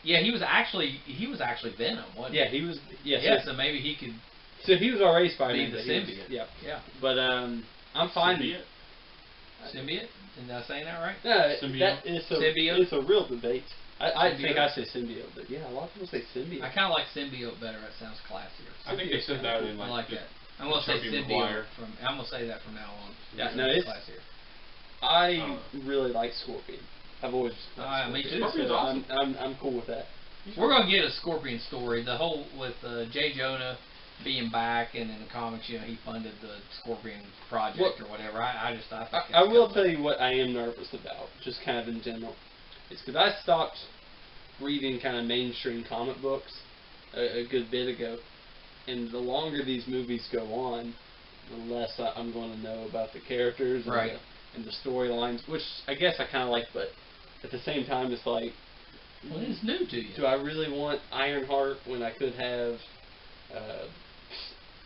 Yeah, he was actually Venom, wasn't
Yeah, he was. Yes.
Yeah, so maybe he could.
So he was already Spider-Man.
Be the
but he was-
symbiote.
Yeah.
Yeah.
But I'm fine.
Symbiote?
Symbiote? Am I saying that right?
No,
Symbiote.
it's a real debate. I think
Symbiote?
I say symbiote, but yeah, a lot of people say symbiote.
I kind of like symbiote better. It sounds classier.
I think they said that in
I
like
like that. I'm gonna say
Tobey
symbiote.
Maguire.
I'm gonna say that from now on.
Yeah, no, it's
classier.
I really like Scorpion. I've always liked
Me
Scorpion,
too.
Scorpion's
so
awesome.
I'm cool with that.
We're gonna get a Scorpion story. The whole with J. Jonah being back, and in the comics, you know, he funded the Scorpion project or whatever. I think
I will tell you what I am nervous about, just kind of in general. It's because I stopped reading kind of mainstream comic books a good bit ago, and the longer these movies go on, the less I'm going to know about the characters and the storylines, which I guess I kind of like, but at the same time, it's like,
well, it's new to you.
do I really want Ironheart when I could have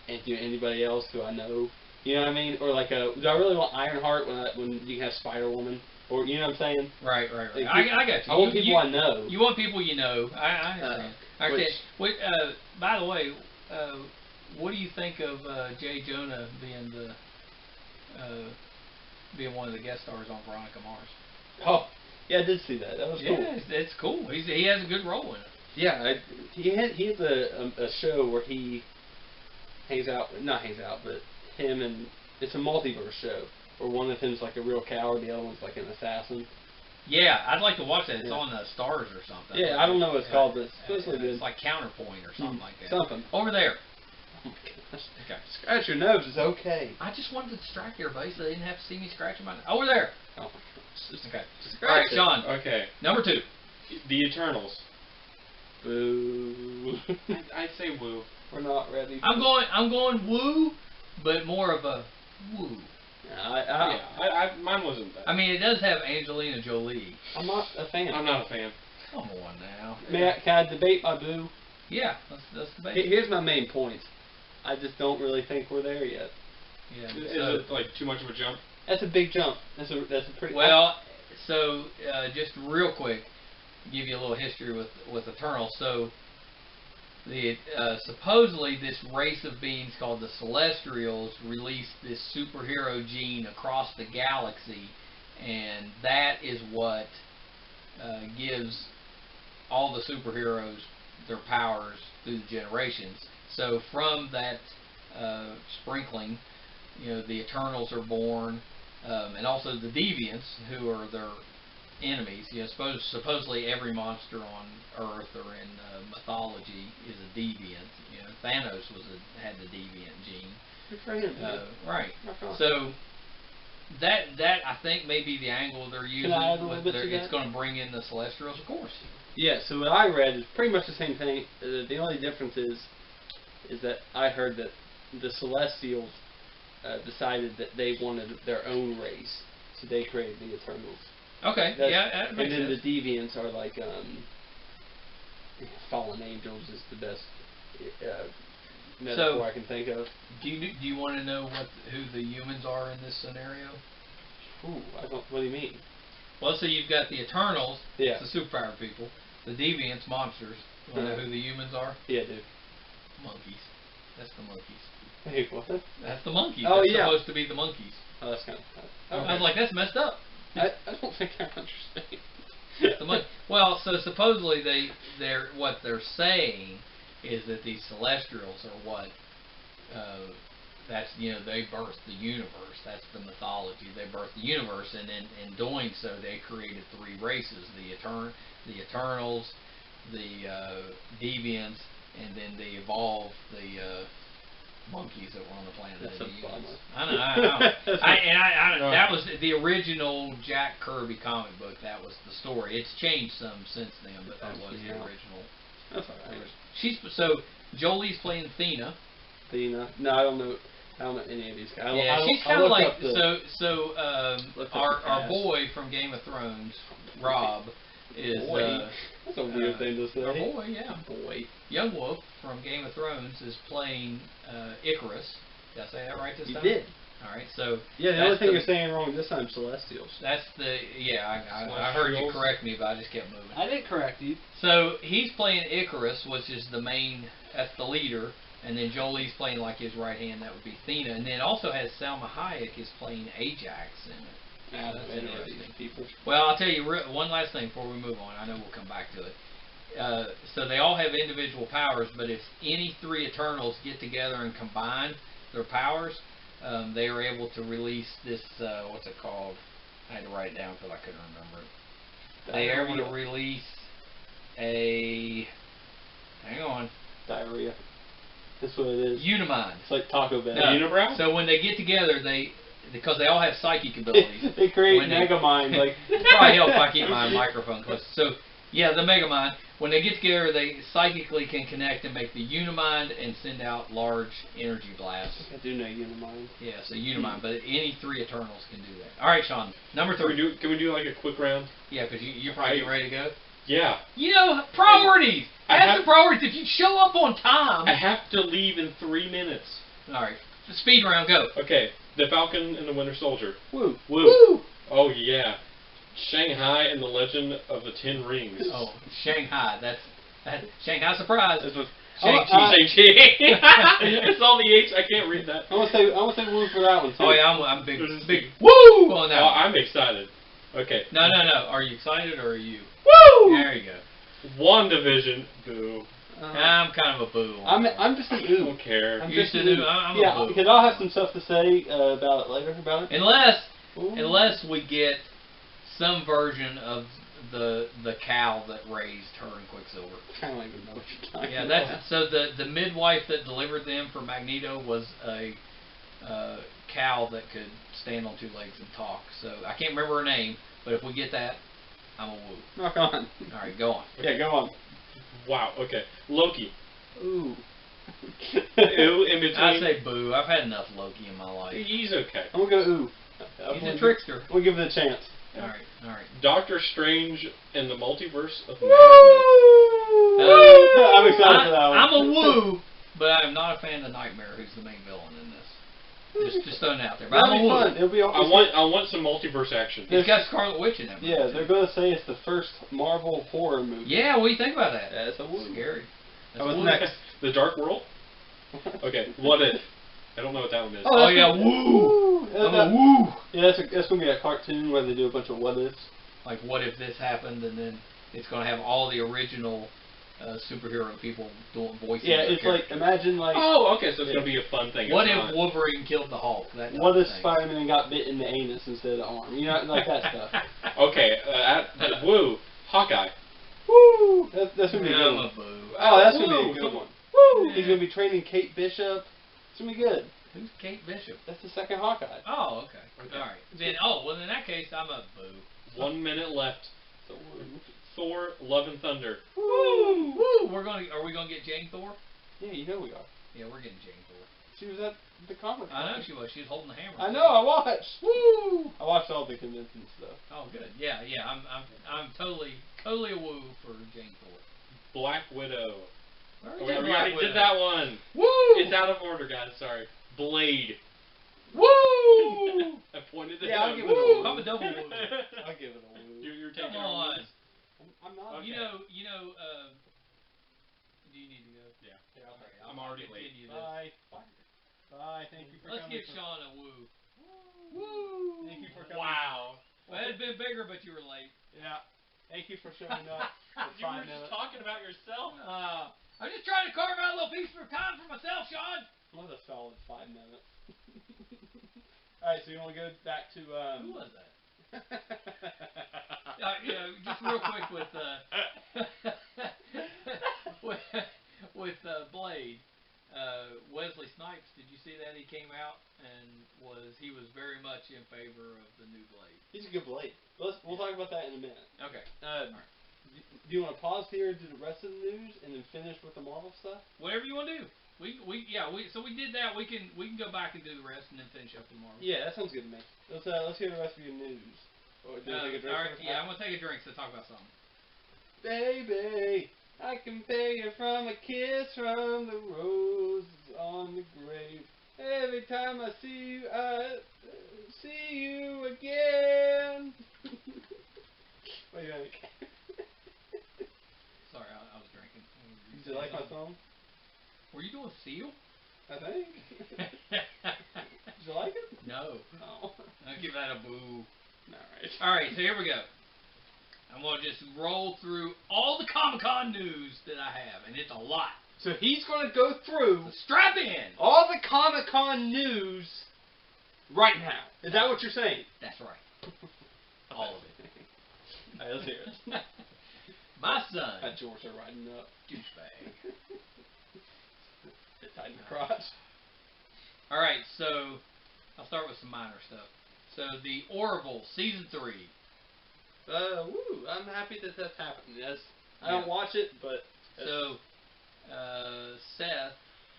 anybody else who I know? You know what I mean? Or like, do I really want Ironheart when you can have Spider-Woman? Or, you know what I'm saying?
Right.
Like,
I got you.
I want people I know.
You want people you know. I understand. By the way, what do you think of J. Jonah being one of the guest stars on Veronica Mars?
Oh, yeah, I did see that. That was cool.
Yeah, it's cool. He has a good role in it.
Yeah, he has a show where he not hangs out, but him and it's a multiverse show where one of them's like a real coward, the other one's like an assassin.
Yeah, I'd like to watch that. It's on Stars or something.
Yeah, I don't know what it's called, but it's supposedly good.
It's like Counterpoint or something like that.
Something.
Over there.
Oh my gosh.
Okay.
Scratch your nose is okay.
I just wanted to distract everybody so they didn't have to see me scratching my nose. Over there.
Oh my gosh. Just
Okay.
scratch
All right,
it.
Sean.
Okay.
Number 2.
The Eternals.
Boo.
I'd say woo.
We're not ready.
I'm going woo, but more of a woo.
Mine wasn't that.
I mean, it does have Angelina Jolie.
I'm not a fan.
I'm not a fan.
Come on now.
Can I debate my boo?
Yeah, let's debate.
Here's my main point. I just don't really think we're there yet.
Yeah.
Is it like too much of a jump?
That's a big jump. That's a pretty.
Well, so just real quick, give you a little history with Eternal. So supposedly this race of beings called the Celestials released this superhero gene across the galaxy, and that is what gives all the superheroes their powers through the generations. So from that sprinkling, you know, the Eternals are born, and also the Deviants, who are their enemies. You know, supposedly every monster on Earth or in mythology is a deviant. You know, Thanos had the deviant gene.
Good for him.
Right. So that I think may be the angle they're using.
Can I add a little bit to that?
It's going to bring in the Celestials, of course.
Yeah. So what I read is pretty much the same thing. The only difference is that I heard that the Celestials decided that they wanted their own race, so they created the Eternals.
Okay, that makes
and then
sense.
the Deviants are like fallen angels is the best metaphor I can think of.
Do you want to know who the humans are in this scenario?
Ooh, I don't. What do you mean?
Well, so you've got the Eternals,
yeah,
the superpowered people, the Deviants, monsters. You want to know who the humans are?
Yeah, dude.
Monkeys. That's the monkeys.
Hey, what?
That's the monkeys.
Oh,
that's
yeah.
supposed to be the monkeys.
Oh, that's kind of. Okay.
I was like, that's messed up.
I don't think I understand.
Well, so supposedly what they're saying is that these Celestials are what that's, you know, they birthed the universe. That's the mythology. They birthed the universe, and in doing so, they created 3 races: the Eternals, the Deviants, and then they evolved the monkeys that were on the planet.
That's a bummer.
I know. That was the original Jack Kirby comic book. That was the story. It's changed some since then, but that was the original.
That's alright.
So Jolie's playing Thena.
Thena. No, I don't know any of these guys.
She's kind of like our
cast.
boy from Game of Thrones, Rob, is
that's a weird thing to say.
Our boy, yeah.
Boy.
Young Wolf from Game of Thrones is playing Icarus. Did I say that right this time?
You did.
All right, so
yeah, the only thing you're saying wrong this time, Celestials.
That's I heard you correct me, but I just kept moving.
I didn't correct you.
So he's playing Icarus, which is the main, that's the leader, and then Jolie's playing like his right hand, that would be Thena, and then also has Salma Hayek is playing Ajax in it. Yeah, that's interesting.
People.
Well, I'll tell you one last thing before we move on. I know we'll come back to it. So they all have individual powers, but if any three Eternals get together and combine their powers, they are able to release this, what's it called? I had to write it down because I couldn't remember it. They are able to release a, hang on.
Diarrhea. That's what it is.
Unimind.
It's like Taco Bell.
No.
Unibrow?
So when they get together, because they all have psychic abilities.
They create Megamind. Like
it probably help if I keep my microphone close. So yeah, the Megamind. When they get together, they psychically can connect and make the Unimind and send out large energy blasts.
I do know Unimind.
Yeah, so Unimind, but any three Eternals can do that. All right, Sean, number 3.
Can we do like a quick round?
Yeah, because you're probably getting ready to go.
Yeah.
You know, priorities. Have some priorities. If you show up on time.
I have to leave in 3 minutes.
All right, speed round, go.
Okay, the Falcon and the Winter Soldier.
Woo.
Woo.
Woo.
Oh yeah. Shanghai and the Legend of the Ten Rings.
Oh, Shanghai. That's Shanghai surprise.
That's what.
Shang-Chi.
It's all the H. I can't read that.
I want to say woo for that one too.
Oh yeah, I'm big woo on that.
Oh,
one.
I'm excited. Okay.
No. Are you excited or are you?
Woo!
There you go.
WandaVision. Boo.
I'm kind of a boo.
I'm just an
I
ooh.
don't care.
You used to do. I'm
yeah,
a boo.
because I'll have some stuff to say about it later about it.
Unless we get some version of the cow that raised her and Quicksilver.
I don't even know what you're talking
Yeah,
about.
that's so the midwife that delivered them for Magneto was a cow that could stand on 2 legs and talk. So I can't remember her name, but if we get that, I'm a woo.
Rock on.
All right, go on.
Yeah, go on.
Wow. Okay. Loki.
Ooh.
Ooh in between.
I say boo. I've had enough Loki in my life.
He's okay.
I'm gonna go ooh.
He's a trickster.
We'll give it a chance.
All right.
Doctor Strange and the Multiverse of
Woo!
Madness.
I'm excited for that one.
I'm a woo, but I'm not a fan of Nightmare, who's the main villain in this. Just throwing it out there. But
That'll
I'm a
be
woo.
fun. It'll be
I want some multiverse action.
It's got Scarlet Witch in it.
Yeah, they're gonna say it's the first Marvel horror movie.
Yeah, what do you think about that?
That's a woo.
Scary. That's
What's
woo.
next?
The Dark World. Okay. What if? I don't know what that one is.
Oh yeah, woo! I'm a woo!
Yeah, that's gonna be a cartoon where they do a bunch of what ifs.
Like, what if this happened, and then it's going to have all the original superhero people doing voices.
Yeah, it's like, imagine like...
Oh, okay, so it's going to be a fun thing.
What if Wolverine killed the Hulk?
What if Spider-Man got bit in the anus instead of the arm? You know, like that stuff.
Okay, woo, Hawkeye.
Woo! That's going to be a good
I'm
one.
a boo.
Oh, that's going to be a good one. Woo!
Yeah.
He's going to be training Kate Bishop. It's going to be good.
Who's Kate Bishop?
That's the second Hawkeye.
Oh, okay. All right. Then, well, in that case, I'm a boo.
1 minute left. Thor, Love and Thunder.
Woo! Woo! Are we gonna get Jane Thor?
Yeah, you know we are.
Yeah, we're getting Jane Thor.
She was at the conference.
I know she was. She was holding the hammer.
I know. I watched.
Woo!
I watched all the convention stuff.
Oh, good. Yeah. I'm totally a woo for Jane Thor.
Black Widow.
We
We already did that one.
Woo!
It's out of order, guys. Sorry. Blade.
Woo!
I pointed it
Yeah,
out.
I'll give it a woo.
I'm a double woo.
I'll give it a woo.
You're taking
Come
our
on.
woos.
I'm not.
Okay.
You know. Do you need to go?
Yeah.
Okay,
I'm already late.
continue this.
Bye. Bye. Thank you for
Let's
coming.
give Sean a woo. Woo!
Thank you for coming.
Wow.
Well, it had been bigger, but you were late.
Yeah. Thank you for showing up. For
You
5
were just
minutes.
talking about yourself.
I'm just trying to carve out a little piece of time for myself, Sean.
What a solid 5 minutes. Alright, so you want to go back to
Who was that? Just real quick with Blade. Wesley Snipes, did you see that? He came out and he was very much in favor of the new Blade.
He's a good Blade. We'll talk about that in a minute.
Okay.
Do you want to pause here and do the rest of the news and then finish with the Marvel stuff?
Whatever you want to do. So we did that. We can go back and do the rest and then finish up tomorrow.
Yeah, that sounds good to me. Let's hear the rest of your news. Or do you take a drink
all right,
first?
yeah, I'm gonna take a drink to talk about something.
Baby, I compare you from a kiss from the rose on the grave. Every time I see you, I see you again. What do you think?
Sorry, I was drinking.
Did you like my song?
Were you doing Seal?
I think. Did you like it?
No.
Oh.
I'll give that a boo. Alright, so here we go. I'm going to just roll through all the Comic Con news that I have, and it's a lot.
So he's going to go through
So strap in.
all the Comic Con news right now. Is that what you're saying?
That's right. All of it.
Alright, let's hear it.
My son.
That George are riding up.
Douchebag.
Bit tight in the crotch.
Alright, so I'll start with some minor stuff. So the Orville Season 3.
Woo! I'm happy that that's happening. Yes, I don't watch it, but
so Seth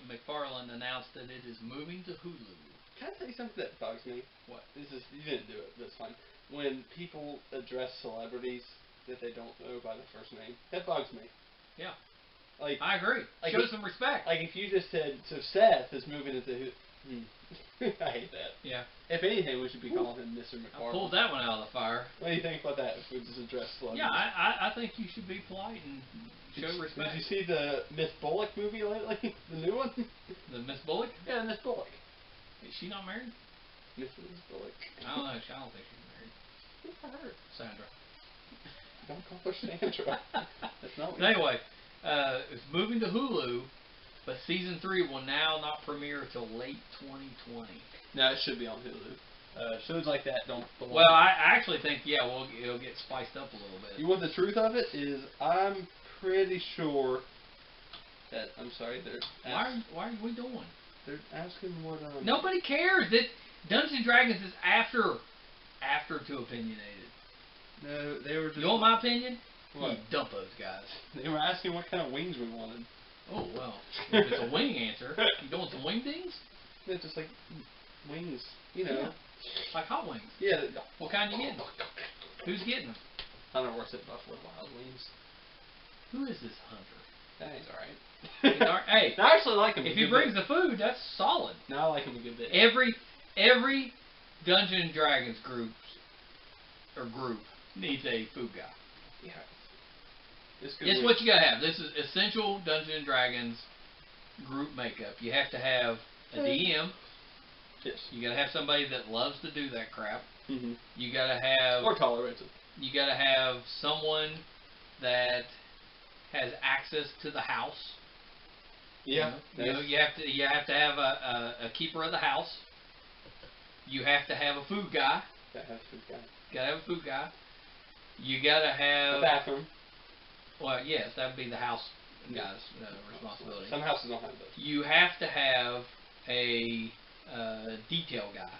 MacFarlane announced that it is moving to Hulu.
Can I tell you something that bugs me?
What?
This is you didn't do it. That's fine. When people address celebrities that they don't know by the first name, that bugs me.
Yeah.
Like
I agree.
Like
Show some respect.
Like if you just said, so Seth is moving into I hate that.
Yeah.
If anything, we should be calling him Mr.
I
McFarlane.
pulled that one out of the fire.
What do you think about that if we just address celebrities?
Yeah, I think you should be polite and show respect.
Did you see the Miss Bullock movie lately? The new one?
The Miss Bullock?
Yeah, Miss Bullock.
Is she not married?
Mrs. Bullock.
I don't know. I don't think she's married.
Good for her.
Sandra.
Don't call her Sandra. That's not what
Anyway, it's moving to Hulu, but season 3 will now not premiere till late 2020.
No, it should be on Hulu. Shows like that don't belong.
Well, I actually think it'll get spiced up a little bit.
You want the truth of it is I'm pretty sure that they're
Why are we doing?
they're asking what
Nobody cares. That Dungeons and Dragons is after to Opinionated.
No, they were just.
You want my opinion?
What?
You dump those guys.
They were asking what kind of wings we wanted.
Oh well, if it's a wing answer, you doing some wing things?
It's just like wings, you know.
Yeah. Like hot wings.
Yeah.
What kind you getting? Who's getting them?
Hunter works at Buffalo Wild Wings.
Who is this Hunter?
Yeah, he's alright.
Hey,
I actually like him.
if he brings the food, that's solid.
No, I like him a good bit.
Every Dungeons and Dragons group needs a food guy.
Yeah.
It's what you gotta have. This is essential Dungeons and Dragons group makeup. You have to have a DM.
Yes.
You gotta have somebody that loves to do that crap.
Mm-hmm.
You gotta have.
Or tolerates it.
You gotta have someone that has access to the house.
Yeah.
You know, you have to have a keeper of the house. You have to have a food guy.
Gotta have a food guy.
Gotta have a food guy. You gotta have
a bathroom.
Well, yes, that would be the house guy's responsibility.
Some houses don't have those.
You have to have a detail guy.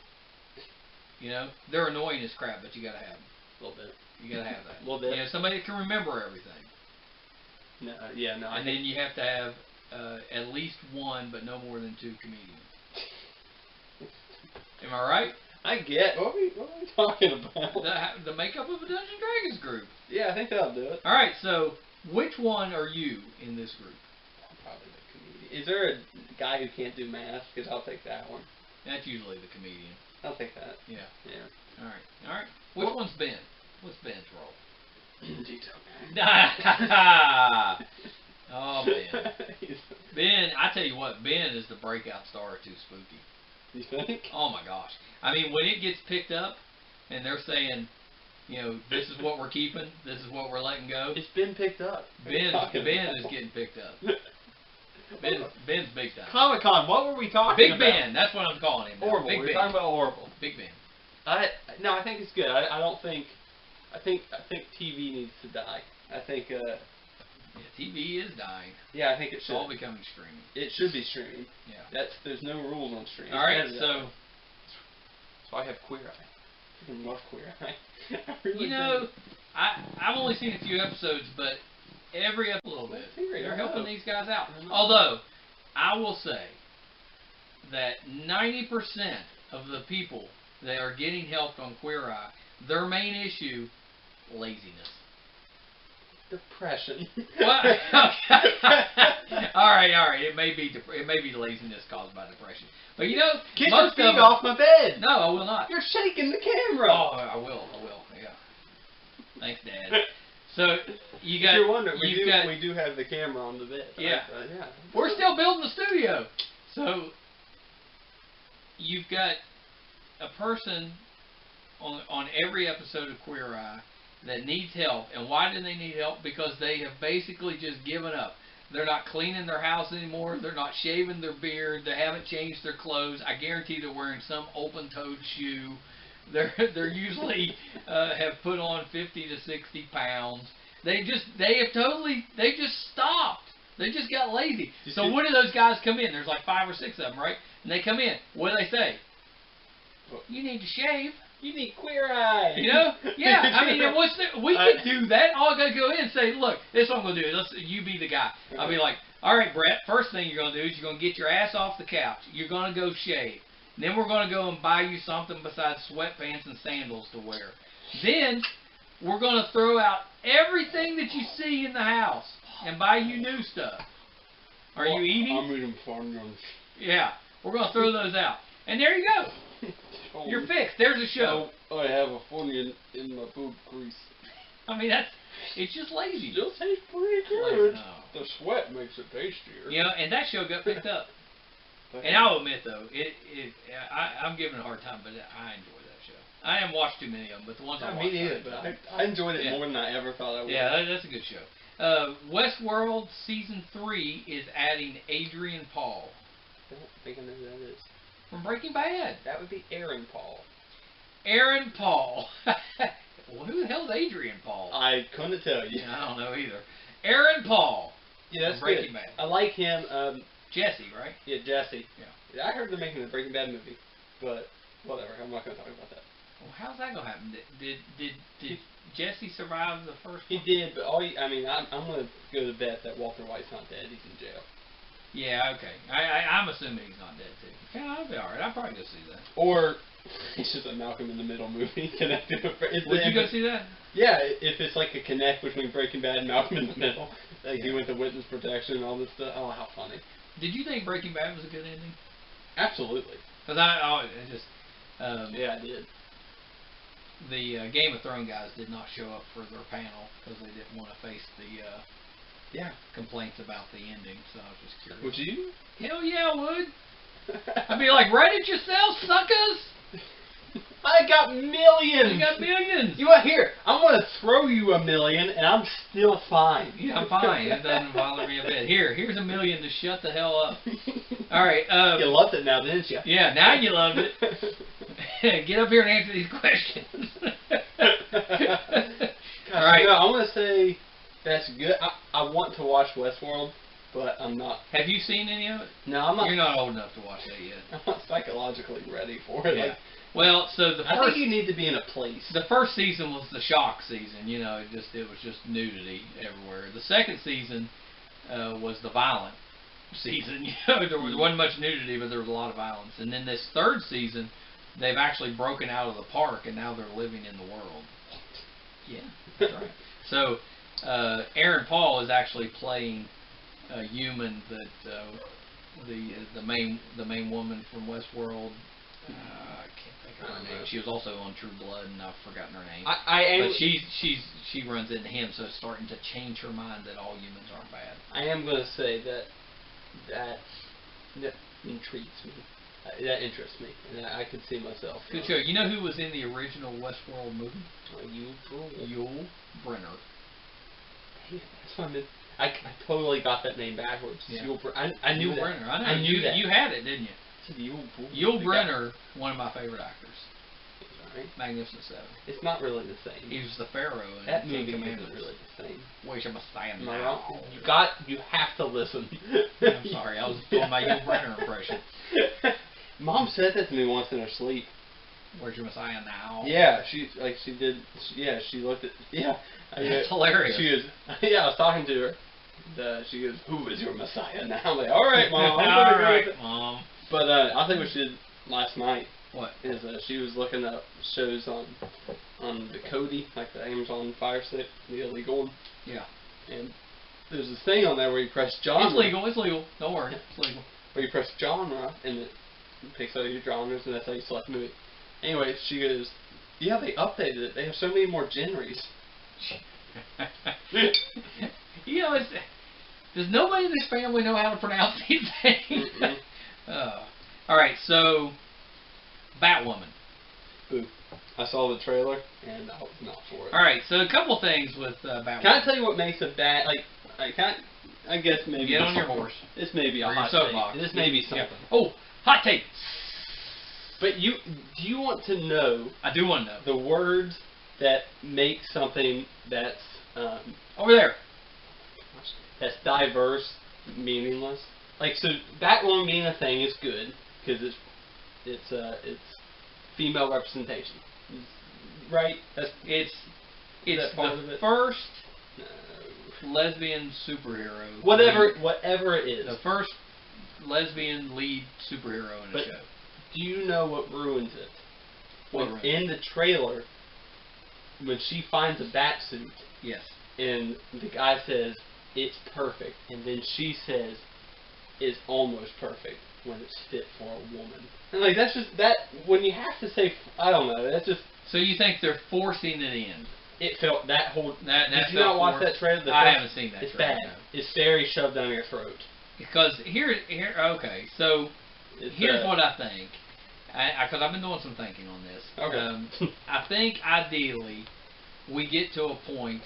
You know, they're annoying as crap, but you gotta have them.
A little bit.
You gotta have that.
A little bit.
You know, somebody that can remember everything.
No, yeah, no.
And then you have to have at least one, but no more than 2 comedians. Am I right?
I get. What are we talking about?
The makeup of a Dungeons and Dragons group.
Yeah, I think that'll do it.
All right, so which one are you in this group?
Probably the comedian. Is there a guy who can't do math? Because I'll take that one.
That's usually the comedian.
I'll take that.
Yeah.
Yeah.
All right. Which one's Ben? What's Ben's role?
Detail guy.
Oh, Ben. Ben, I tell you what, Ben is the breakout star of Too Spooky.
You think?
Oh my gosh. I mean, when it gets picked up and they're saying, you know, this is what we're keeping, this is what we're letting go.
It's been picked up.
Ben is getting picked up. Ben's big time.
Comic Con, what were we talking about?
Big Ben, that's what I'm calling him.
Orville.
Big
We're
Ben.
talking about Orville.
Big Ben.
I think it's good. I don't think. I think TV needs to die. I think.
Yeah, TV is dying.
Yeah, I think it
It's
should.
all becoming streaming.
It should be streaming.
Yeah.
There's no rules on streaming.
All right, so.
So I have Queer Eye. I love Queer Eye. I really
You know,
do.
I've only seen a few episodes, but every episode a little bit. They're helping
know.
these guys out. Although, I will say that 90% of the people that are getting help on Queer Eye, their main issue, laziness.
Depression.
What? all right. It may be laziness caused by depression, but you know,
Get
most
your
of
feet
them,
off my bed.
No, I will not.
You're shaking the camera.
Oh, I will. Yeah. Thanks, Dad. So you got.
If you're wondering,
we
we do have the camera on the bed.
Yeah.
Yeah.
We're still building the studio, so you've got a person on every episode of Queer Eye that needs help. And why do they need help? Because they have basically just given up. They're not cleaning their house anymore. They're not shaving their beard. They haven't changed their clothes. I guarantee they're wearing some open-toed shoe. They're usually have put on 50 to 60 pounds. They just stopped. They just got lazy. So what do those guys come in? There's like 5 or 6 of them, right? And they come in. What do they say? You need to shave.
You need Queer Eye.
You know? Yeah. I mean, we could do that. All I gotta go in and say, look, this is what I'm gonna do. You be the guy. I'll be like, all right, Brett. First thing you're gonna do is you're gonna get your ass off the couch. You're gonna go shave. Then we're gonna go and buy you something besides sweatpants and sandals to wear. Then we're gonna throw out everything that you see in the house and buy you new stuff. Are you eating?
I'm eating farm runs.
Yeah. We're gonna throw those out. And there you go. You're fixed. There's a show.
I have a funny in my food grease.
I mean, it's just lazy.
Still tastes pretty good.
No.
The sweat makes it tastier.
You know, and that show got picked up. And I'll admit though, I'm giving it a hard time, but I enjoy that show. I haven't watched too many of them, but the ones I watched.
Me neither, but I enjoyed it more than I ever thought I would.
Yeah, that's a good show. Westworld season 3 is adding Adrian Paul.
I don't think I know who that is.
From Breaking Bad.
That would be Aaron Paul.
Aaron Paul. Well, who the hell's Adrian Paul?
I couldn't tell you.
I don't know either. Aaron Paul.
Yeah, that's
Breaking
good.
Bad.
I like him.
Jesse, right?
Yeah, Jesse.
Yeah.
I heard they're making a Breaking Bad movie, but whatever. I'm not going to talk about that.
Well, how's that gonna happen? Did Jesse survive the first one?
He did, but I'm going to go to bet that Walter White's not dead. He's in jail.
Yeah, okay. I'm assuming he's not dead too. Yeah, I'll be alright. I'll probably go see that.
Or it's just a Malcolm in the Middle movie connected.
Would you go see that?
Yeah, if it's like a connect between Breaking Bad and Malcolm in the Middle, like he went to witness protection and all this stuff. Oh, how funny!
Did you think Breaking Bad was a good ending?
Absolutely.
Because
yeah, I did.
The Game of Thrones guys did not show up for their panel because they didn't want to face the complaints about the ending. So I was just curious.
Would you?
Hell yeah, I would. I'd be like, write it yourself, suckers.
I got millions.
You got millions.
You want here? I'm gonna throw you $1 million, and I'm still fine.
Yeah, I'm fine. It doesn't bother me a bit. Here's $1 million to shut the hell up. All right.
You loved it now, didn't you?
Yeah, now you loved it. Get up here and answer these questions. All right.
No, I'm gonna say that's good. I want to watch Westworld, but I'm not.
Have you seen any of it?
No, I'm not.
You're not old enough to watch that yet.
I'm not psychologically ready for it.
Yeah.
Like,
well, so
I think you need to be in a place.
The first season was the shock season. You know, it was just nudity everywhere. The second season was the violent season. You know, there wasn't much nudity, but there was a lot of violence. And then this third season, they've actually broken out of the park, and now they're living in the world. Yeah, that's right. So Aaron Paul is actually playing a human that the main woman from Westworld. I can't think of her name. She was also on True Blood, and I've forgotten her name. But she runs into him, so it's starting to change her mind that all humans aren't bad.
I am going to say that intrigues me. That interests me, and I could see myself.
Good show. You know who was in the original Westworld movie? Yul Brynner.
Hey, that's what I totally got that name backwards.
Yeah.
I knew
Yul
that.
Brynner. I know.
I knew that.
You had it, didn't you? Yul Brynner, one of my favorite actors.
Right.
Magnificent Seven.
It's not really the same.
He was the Pharaoh in
that
Ten
movie
Commandments.
isn't really the same.
Where's your Messiah
Am I
now?
wrong? You have to listen.
I'm sorry, I was doing my Yul Brynner impression.
Mom said that to me once in her sleep.
Where's your Messiah now?
Yeah, she did. Yeah, she looked at. Yeah,
that's hilarious.
She goes. Yeah, I was talking to her. She goes, "Who is your Messiah now?" I'm like, "All right, Mom."
All right, Mom.
But I think what she did last night.
What?
Is she was looking up shows on the Kodi, like the Amazon Fire Stick, the illegal one.
Yeah.
And there's this thing on there where you press genre.
It's legal. It's legal. Don't worry. It's legal.
Where you press genre and it picks out your genres, and that's how you select the movie. Anyway, she goes, "Yeah, they updated it. They have so many more genres."
You know, does nobody in this family know how to pronounce these things? All right, so Batwoman.
Boo. I saw the trailer, and I was not for it.
Alright, so a couple things with Batwoman.
Can I tell you what makes a bad, I guess maybe...
Get on your horse.
This may be a
Or your
hot
soapbox.
take. This may be something.
Yeah. Oh, hot take.
But do you want to know...
I do want to know.
The words that make something that's...
Over there.
That's diverse, meaningless. Like, so Batwoman being a thing is good, because it's female representation. Right? It's
the first lesbian superhero.
Whatever it is.
The first lesbian lead superhero in a show.
Do you know what ruins it?
What ruins
in the trailer, when she finds a bat suit,
yes,
and the guy says it's perfect, and then she says it's almost perfect when it's fit for a woman. And like that's just that when you have to say I don't know, that's just.
So you think they're forcing it in?
It felt that whole.
Did
you not watch that trailer?
I haven't seen that.
It's
trailer,
bad.
No.
It's very shoved down your throat.
Because here, okay. So here's what I think. Because I've been doing some thinking on this.
Okay.
I think ideally we get to a point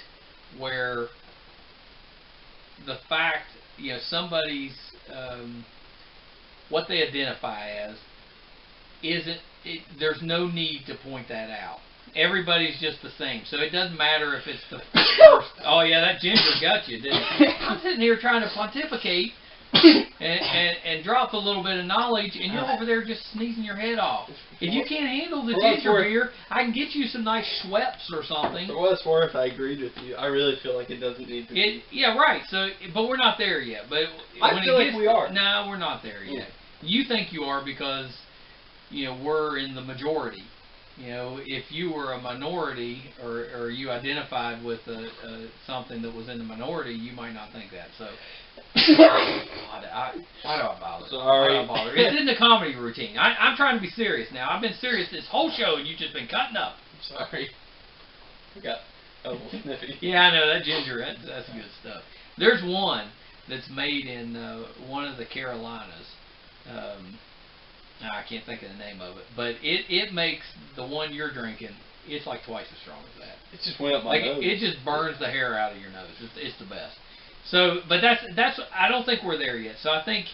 where the fact, somebody's what they identify as there's no need to point that out. Everybody's just the same, so it doesn't matter if it's the first. Oh yeah, that ginger got you, didn't it? I'm sitting here trying to pontificate and drop a little bit of knowledge, and you're over there just sneezing your head off. If you can't handle the ginger beer, I can get you some nice Schweppes or something.
For what it's worth, I agreed with you. I really feel like it doesn't need to be.
Yeah, right. So, but we're not there yet. But
I feel like we are.
No, we're not there yet. You think you are because we're in the majority. If you were a minority or you identified with something that was in the minority, you might not think that. So, God, why do I bother?
Sorry.
Why do I bother? It's in the comedy routine. I'm trying to be serious now. I've been serious this whole show, and you've just been cutting up.
Sorry. I got a little sniffy.
Yeah, I know that ginger. That's good stuff. There's one that's made in one of the Carolinas. I can't think of the name of it, but it makes the one you're drinking. It's like twice as strong as that.
It just went up my nose.
It just burns the hair out of your nose. It's the best. So, but that's. I don't think we're there yet. So I think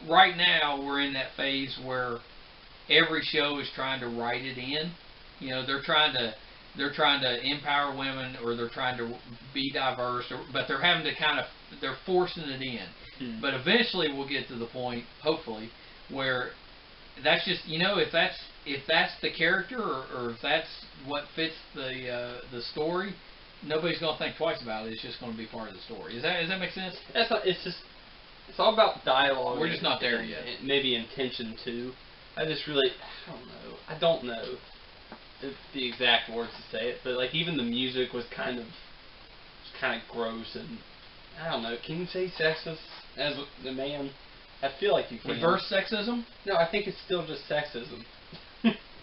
right now we're in that phase where every show is trying to write it in. They're trying to empower women, or they're trying to be diverse, but they're having to they're forcing it in. But eventually we'll get to the point, hopefully, where that's just if that's the character or if that's what fits the story, nobody's gonna think twice about it. It's just gonna be part of the story. Does that make sense?
It's all about dialogue.
We're just not there yet.
Maybe intention too. I don't know the exact words to say it, but like even the music was kind of gross, and I don't know. Can you say sexist as a man? I feel like you can.
Reverse sexism?
No, I think it's still just sexism.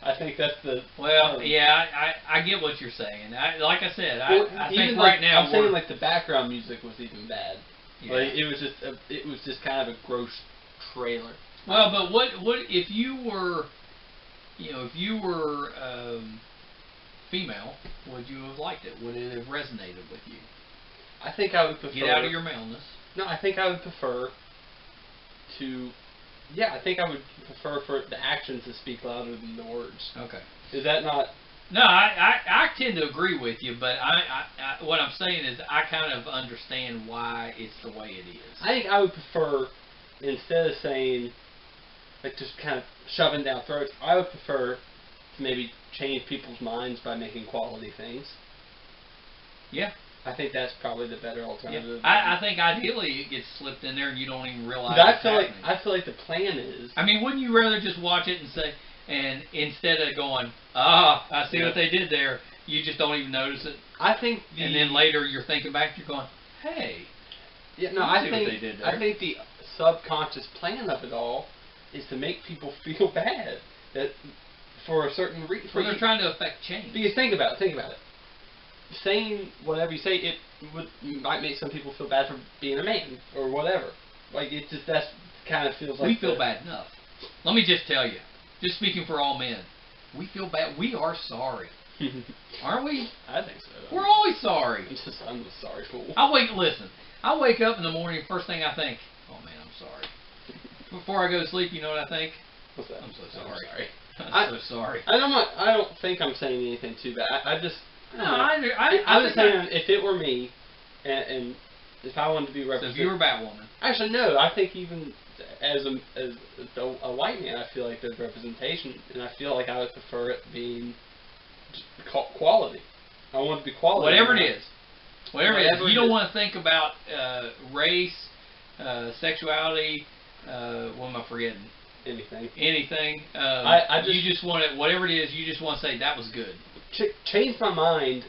I think that's the...
Well, yeah, I get what you're saying. Like I said, I think right now
I'm saying like the background music was even bad.
Yeah.
Like it was just kind of a gross trailer.
Well, but what if you were, female, would you have liked it? Would it have resonated with you?
I think I would prefer...
Get out of your maleness.
No, I think I would prefer to... Yeah, I think I would prefer for the actions to speak louder than the words.
Okay.
Is that not...
No, I tend to agree with you, but I what I'm saying is I kind of understand why it's the way it is.
I think I would prefer, instead of saying, like just kind of shoving down throats, I would prefer to maybe change people's minds by making quality things.
Yeah.
I think that's probably the better alternative.
Yeah. I think ideally it gets slipped in there and you don't even realize
but
it's happening.
I feel like the plan is...
I mean, wouldn't you rather just watch it and say, and instead of going, I see what they did there, you just don't even notice it?
I think
and then later you're thinking back, you're going, hey.
Yeah, no, I think the subconscious plan of it all is to make people feel bad that for a certain reason.
Well, they're trying to affect change.
Because think about it. Saying whatever you say, might make some people feel bad for being a man or whatever. Like it just kind of feels like
we feel bad enough. Let me just tell you, just speaking for all men, We feel bad. We are sorry. Aren't we?
I think so.
We're always sorry.
I'm the sorry fool.
Listen, I wake up in the morning, first thing I think, oh man, I'm sorry. Before I go to sleep, you know what I think?
What's that?
I'm so sorry.
I'm
so sorry.
I don't think I'm saying anything too bad. I just.
No,
I'm just saying, if it were me, and if I wanted to be represented.
So if you were Batwoman.
Actually, no. I think even as a white man, I feel like there's representation, and I feel like I would prefer it being quality. I want it to be quality.
Whatever it is. Whatever it is. You don't
is.
want to think about race, sexuality, what am I forgetting?
Anything.
You just want it, whatever it is, you just want to say, that was good.
Change my mind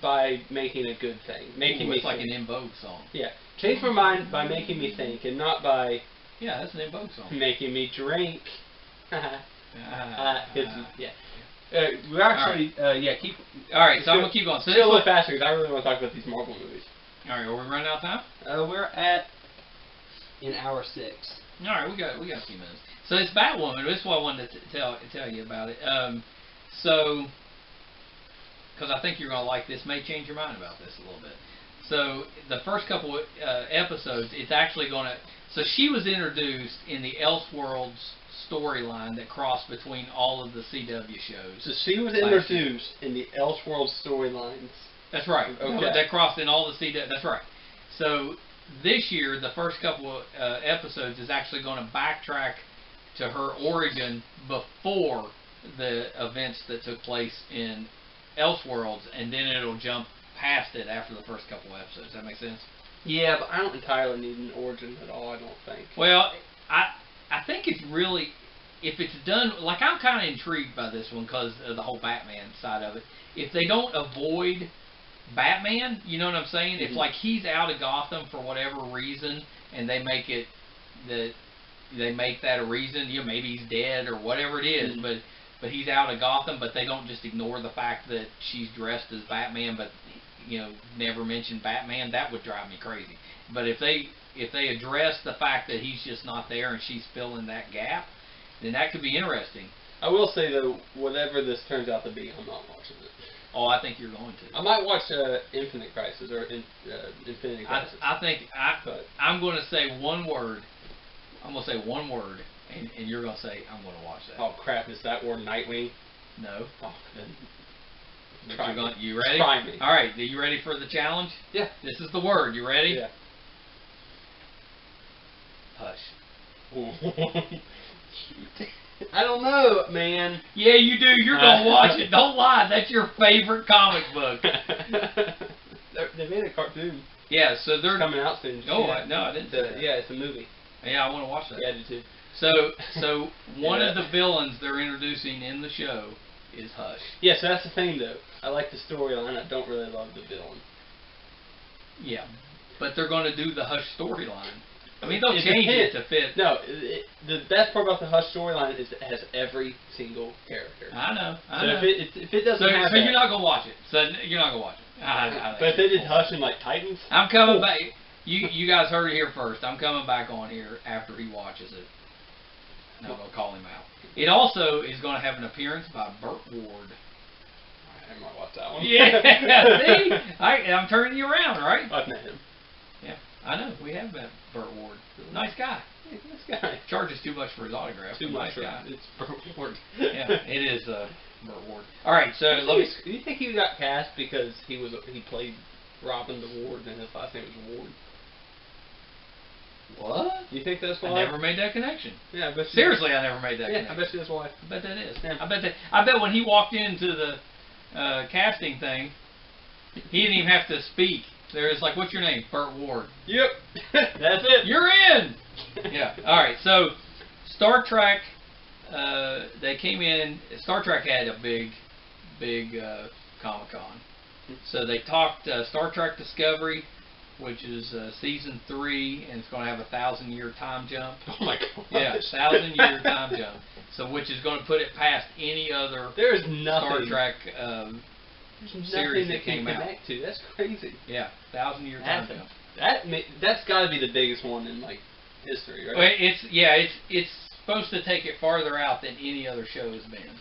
by making a good thing. Making me
it's like
think.
an En Vogue song.
Yeah. Change my mind by making me think, and not by...
Yeah, that's an En Vogue song.
Making me drink. Yeah. We actually, keep...
Alright, so I'm going to keep going. So
a little faster, because I really want to talk about these Marvel movies.
Alright, are we running out of time?
We're at in hour 6.
Alright, we got a few minutes. So it's Batwoman. This is what I wanted to tell you about it. So, because I think you're going to like this, may change your mind about this a little bit. So the first couple episodes, it's actually going to... So she was introduced in the Elseworlds storyline that crossed between all of the CW shows.
So she was introduced in the Elseworlds storylines.
That's right.
Okay.
That crossed in all the CW. That's right. So this year, the first couple episodes is actually going to backtrack to her origin before the events that took place in Elseworlds, and then it'll jump past it after the first couple episodes. Does that make sense?
Yeah, but I don't entirely need an origin at all, I don't think.
Well, I think it's really, if it's done, like I'm kind of intrigued by this one because of the whole Batman side of it. If they don't avoid Batman, you know what I'm saying?
Mm-hmm.
If like he's out of Gotham for whatever reason, and they make that a reason, you know, maybe he's dead or whatever it is,
mm-hmm.
but he's out of Gotham, but they don't just ignore the fact that she's dressed as Batman, but you know, never mention Batman, that would drive me crazy. But if they address the fact that he's just not there and she's filling that gap, then that could be interesting.
I will say though, whatever this turns out to be, I'm not watching it.
Oh, I think you're going to.
I might watch Infinite Crisis or Infinity Crisis.
I'm going to say one word. I'm going to say one word, and you're going to say I'm going to watch that.
Oh crap! Is that word Nightwing?
No.
Oh, then.
You ready?
Try me.
All right. Are you ready for the challenge?
Yeah.
This is the word. You ready?
Yeah.
Hush.
I don't know, man.
Yeah, you do. You're going to watch it. Don't lie. That's your favorite comic book.
They made a cartoon.
Yeah, so they're...
It's coming out soon.
Oh, no, I didn't say that.
Yeah, it's a movie.
Yeah, I want to watch that.
Yeah, I do too.
So one of the villains they're introducing in the show is Hush.
Yeah, so that's the thing, though. I like the storyline. I don't really love the villain.
Yeah, but they're going to do the Hush storyline. I mean, they'll change it to fit.
No, the best part about the Hush storyline is it has every single character.
I know.
So if it doesn't have
so you're not going to watch it. So you're not going to watch it.
But if they did Hush and like Titans,
I'm coming back. You guys heard it here first. I'm coming back on here after he watches it. And I'm going to call him out. It also is going to have an appearance by Burt Ward.
I might watch that one.
Yeah, see? I'm turning you around, right?
I've met him.
Yeah, I know. We have met Burt Ward. Nice guy.
Yeah, nice guy.
Charges too much for his autograph.
Too much.
Guy.
It's Burt Ward.
Yeah, it is Burt Ward. All right, so
do you think he got cast because he played Robin the Ward and his last name was Ward?
What?
You think that's why?
I never made that connection.
Yeah, I bet you.
Seriously, I never made that connection.
I bet you that's why.
I bet that is.
Yeah.
I bet when he walked into the casting thing, he didn't even have to speak. There's like, what's your name? Burt Ward.
Yep. That's it.
You're in. Yeah. All right. So, Star Trek. They came in. Star Trek had a big Comic Con. So they talked Star Trek Discovery, which is season 3, and it's going to have a 1,000-year time jump.
Oh my god.
Yeah, 1,000-year time jump. So which is going to put it past any other
There's nothing.
Star Trek
There's
series
nothing
that came out.
Connect to. That's crazy.
Yeah, 1,000-year time jump.
That's got to be the biggest one in like history, right?
Well, it's supposed to take it farther out than any other show has been.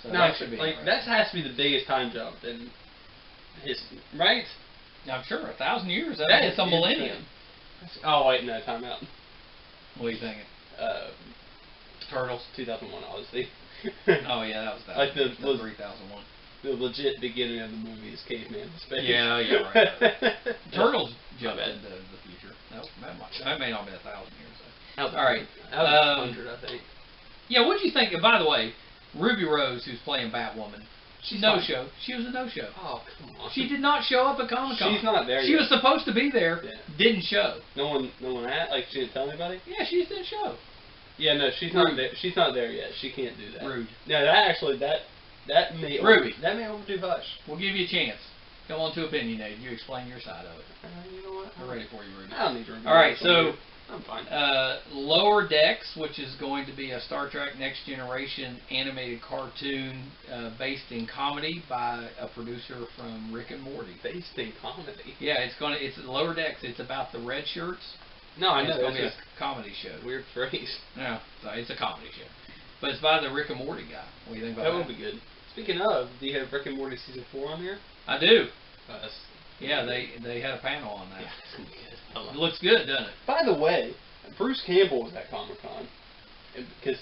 So
No,
that should be
like
interesting.
that has to be the biggest time jump in history, right?
I'm sure 1,000 years.
That
It's
is
a millennium.
insane. Oh wait, no, time out.
What are you thinking?
Turtles, 2001 Odyssey.
Oh yeah, that was that.
Like the
3001.
The legit beginning of the movie is caveman in space.
Yeah, you're right. Turtles jumped into the future. That may not have been 1,000 years.
That was
All right.
That was 100, I think.
Yeah, what do you think? By the way, Ruby Rose, who's playing Batwoman,
She's
no-show. She was a no-show.
Oh, come on.
She did not show up at Comic-Con.
She's not there
She
yet.
was supposed to be there,
Yeah.
didn't show.
No one like, she didn't tell anybody?
Yeah, she just didn't show.
Yeah, no, she's not there. She's not there yet. She can't do that.
Rude.
No, that may
Ruby.
That may overdo Hush.
We'll give you a chance. Come on to Opinionated. You explain your side of it.
You know what?
We're ready for you, Ruby.
I don't need to remember.
All right, so
I'm fine.
Lower Decks, which is going to be a Star Trek Next Generation animated cartoon based in comedy by a producer from Rick and Morty.
Based in comedy.
Yeah, it's Lower Decks. It's about the red shirts.
No, I know.
It's going to be
It's
a comedy show.
a weird phrase.
No, it's a comedy show. But it's by the Rick and Morty guy. What do you think about
That
that?
would be good. Speaking of, do you have Rick and Morty season 4 on here?
I do.
That's
Yeah, they had a panel on that.
Yeah, it's gonna be good. I love
It looks good, doesn't it?
By the way, Bruce Campbell was at Comic Con because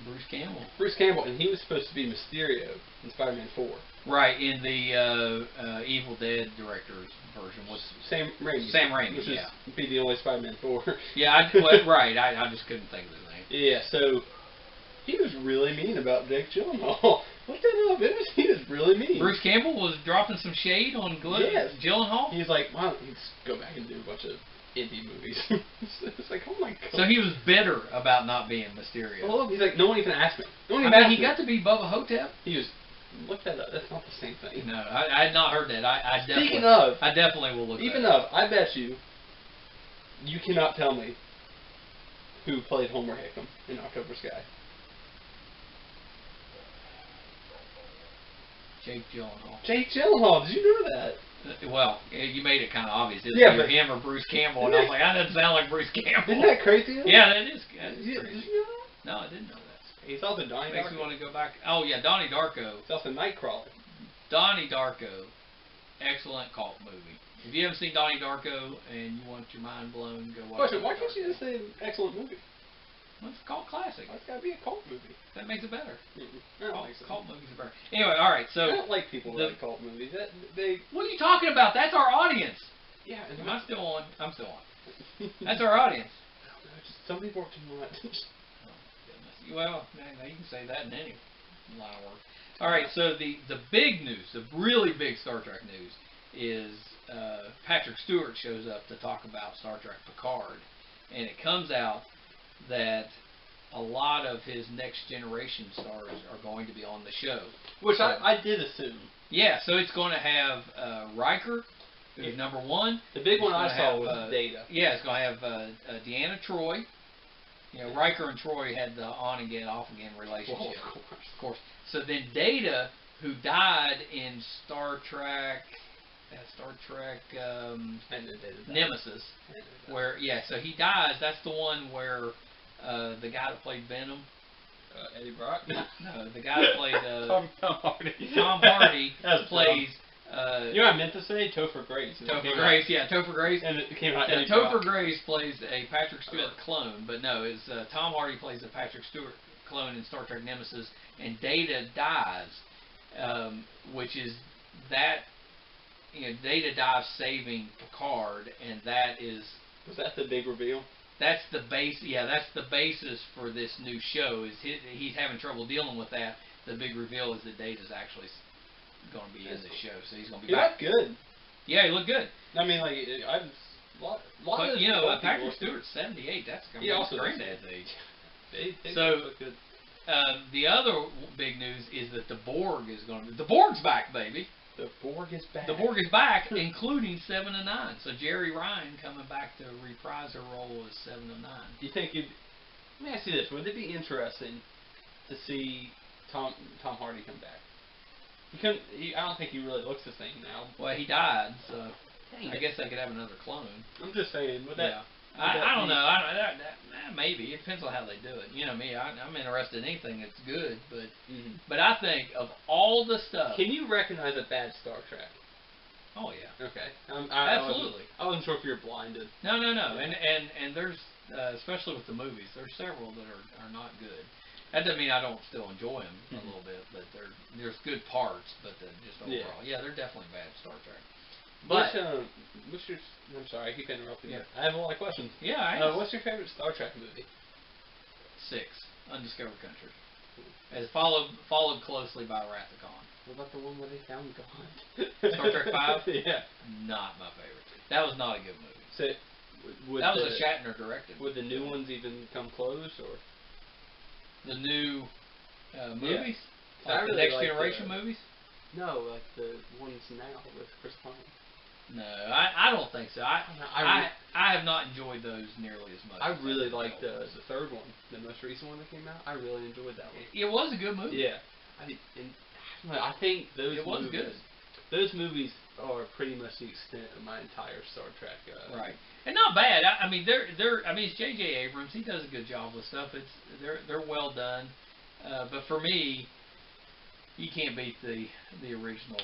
Bruce Campbell.
Bruce Campbell, and he was supposed to be Mysterio in Spider-Man 4.
Right, in the Evil Dead director's version.
Sam Raimi.
Sam Raimi,
which
yeah.
would be the only Spider-Man 4.
Yeah, right. I just couldn't think of his name.
Yeah, so he was really mean about Jake Gyllenhaal. Look that up. He was really mean.
Bruce Campbell was dropping some shade on
Yes.
Gyllenhaal.
He's like, why don't you just go back and do a bunch of indie movies? It's like, oh my god.
So he was bitter about not being Mysterio.
Well, he's like, no one even asked me. No one
I
even
mean,
asked
he
me.
got to be Bubba Hotep.
He was. Look that up. That's not the same thing.
No, I had not heard that. I definitely.
Speaking of,
I definitely will look.
even
that up.
of, I bet you cannot tell me who played Homer Hickam in October Sky.
Jake Gyllenhaal.
Jake Gyllenhaal. Did you know that?
Well, you made it kind of obvious. It's
Yeah,
either
but-
him or Bruce Campbell, and I was like, that doesn't sound like Bruce Campbell.
Isn't that crazy?
Yeah, that is. That
Did
is
you,
crazy.
did you know that?
No, I didn't know that.
He's also Donnie
Makes me
Darko.
want to go back. Oh yeah, Donnie Darko.
He's also Nightcrawler.
Donnie Darko, excellent cult movie. If you haven't seen Donnie Darko and you want your mind blown, go watch.
Question: why
Donnie
can't you
Darko.
just say excellent movie?
Well, it's a cult classic.
Why it's gotta be a cult movie?
That makes it better.
I don't think so.
Cult movies are better. Anyway, all right.
I
So,
don't like people who like cult movies. They
what are you talking about? That's our audience.
yeah. And
Am I still on? I'm still on. That's our audience.
I don't know, just some people are too much.
Well, now you can say that in any line of work. All right, so the big news, the really big Star Trek news, is Patrick Stewart shows up to talk about Star Trek Picard, and it comes out that a lot of his Next Generation stars are going to be on the show.
Which I did assume.
Yeah, so it's going to have Riker, who's number one.
The big one
It's
I
gonna
saw
have,
was Data.
Yeah, it's going to have Deanna Troi. You know, Riker and Troy had the on again, off again relationship.
Well,
Of course. So then Data, who died in Star Trek Nemesis, where so he dies. That's the one where the guy that played Venom,
Eddie Brock.
no, the guy that played
Tom Hardy.
Tom Hardy
That's
plays.
You know what I meant to say? Topher Grace.
Topher Grace, yeah, Topher Grace.
And it came out.
Yeah,
Eddie
Topher
Brock.
Grace plays a Patrick Stewart clone, but no, it's Tom Hardy plays a Patrick Stewart clone in Star Trek Nemesis, and Data dies, which is that. You know, Data dies saving Picard, and that is.
Was that the big reveal?
That's the base. Yeah, that's the basis for this new show. Is he's having trouble dealing with that. The big reveal is that Data's actually going to be in the show, so he's going to be
He
back.
looked good.
Yeah, he looked good.
I mean, like I was.
But you know, Patrick Stewart's 78. That's going to be
also
granddad's age.
They
So,
look good.
The other big news is that the Borg is going to. The Borg's back, baby.
The Borg is back.
The Borg is back, including 7 of 9. So Jerry Ryan coming back to reprise her role as 7 of 9.
Do you think you'd? Let me ask you this: would it be interesting to see Tom Hardy come back? I don't think he really looks the same now.
Well, he died, so I guess they could have another clone.
I'm just saying, would that?
Yeah. I don't know. Maybe it depends on how they do it. You know me. I'm interested in anything that's good, but I think of all the stuff.
Can you recognize a bad Star Trek?
Oh yeah.
Okay.
Absolutely.
I wasn't sure if you're blinded.
No.
Yeah.
And there's especially with the movies, there's several that are not good. That doesn't mean I don't still enjoy them a little bit, but there's good parts, but just overall, they're definitely bad Star Trek. But
what's your? I'm sorry, I keep interrupting you.
Yeah.
I have a lot of questions.
Yeah.
What's your favorite Star Trek movie?
6, Undiscovered Country, as followed closely by Wrath of Khan.
What about the one where they found God?
Star Trek 5?
Yeah.
Not my favorite. That was not a good movie.
So,
that was a Shatner directed.
Would the new ones even come close, or
the new movies?
Yeah.
Like the Next Generation movies?
No, like the ones now with Chris Pine.
No, I don't think so. I have not enjoyed those nearly as much.
I really liked the third one, the most recent one that came out. I really enjoyed that one.
It was a good movie.
Yeah, I think those
it was
movies,
good.
Those movies are pretty much the extent of my entire Star Trek.
Right, and not bad. I mean, it's J.J. Abrams. He does a good job with stuff. They're well done. But for me, you can't beat the original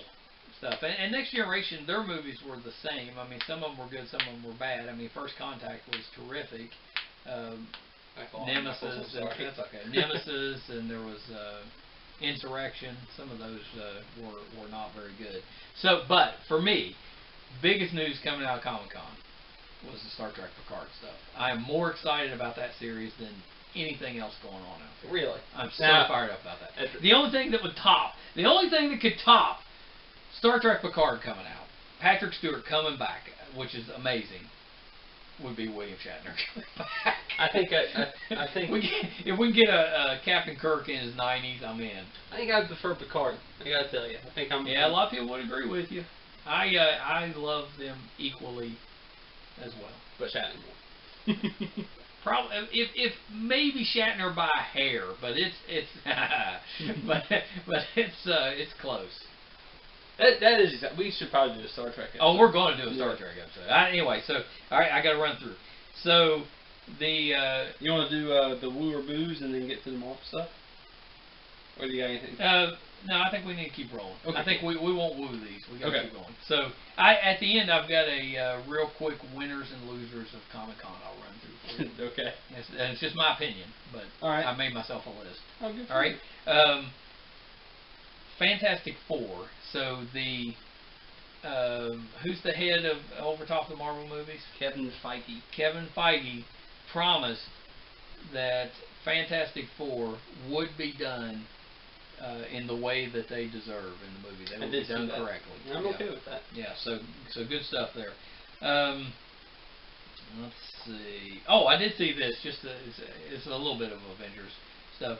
stuff. And Next Generation, their movies were the same. I mean, some of them were good, some of them were bad. I mean, First Contact was terrific. Nemesis, that's okay. Nemesis, and there was Insurrection. Some of those were not very good. So, but for me, biggest news coming out of Comic Con was the Star Trek Picard stuff. I am more excited about that series than anything else going on out there.
Really?
I'm so fired up about that. The only thing that could top Star Trek Picard coming out, Patrick Stewart coming back, which is amazing, would be William Shatner coming back. I think if we can get a Captain Kirk in his 90s, I'm in.
I think I prefer Picard. I gotta tell you,
a lot of people would agree with you. I love them equally as well.
But Shatner more.
Probably if maybe Shatner by a hair, but it's it's close.
That is. We should probably do a Star Trek episode.
Oh, we're going to do a Star Trek episode. Anyway, so all right, I got to run through. So the
you want to do the woo or booze and then get to the Marvel stuff, or do you got anything?
No, I think we need to keep rolling. Okay. I think we won't woo these. We got to keep going. So at the end, I've got a real quick winners and losers of Comic Con. I'll run through for you.
Okay.
It's just my opinion, but I made myself a list.
Oh, good.
All right. Fantastic Four. So the who's the head of over top of the Marvel movies?
Kevin Feige.
Kevin Feige promised that Fantastic Four would be done in the way that they deserve in the movie. They would be done correctly.
I'm okay with that.
Yeah. So good stuff there. Let's see. Oh, I did see this. It's a little bit of Avengers stuff.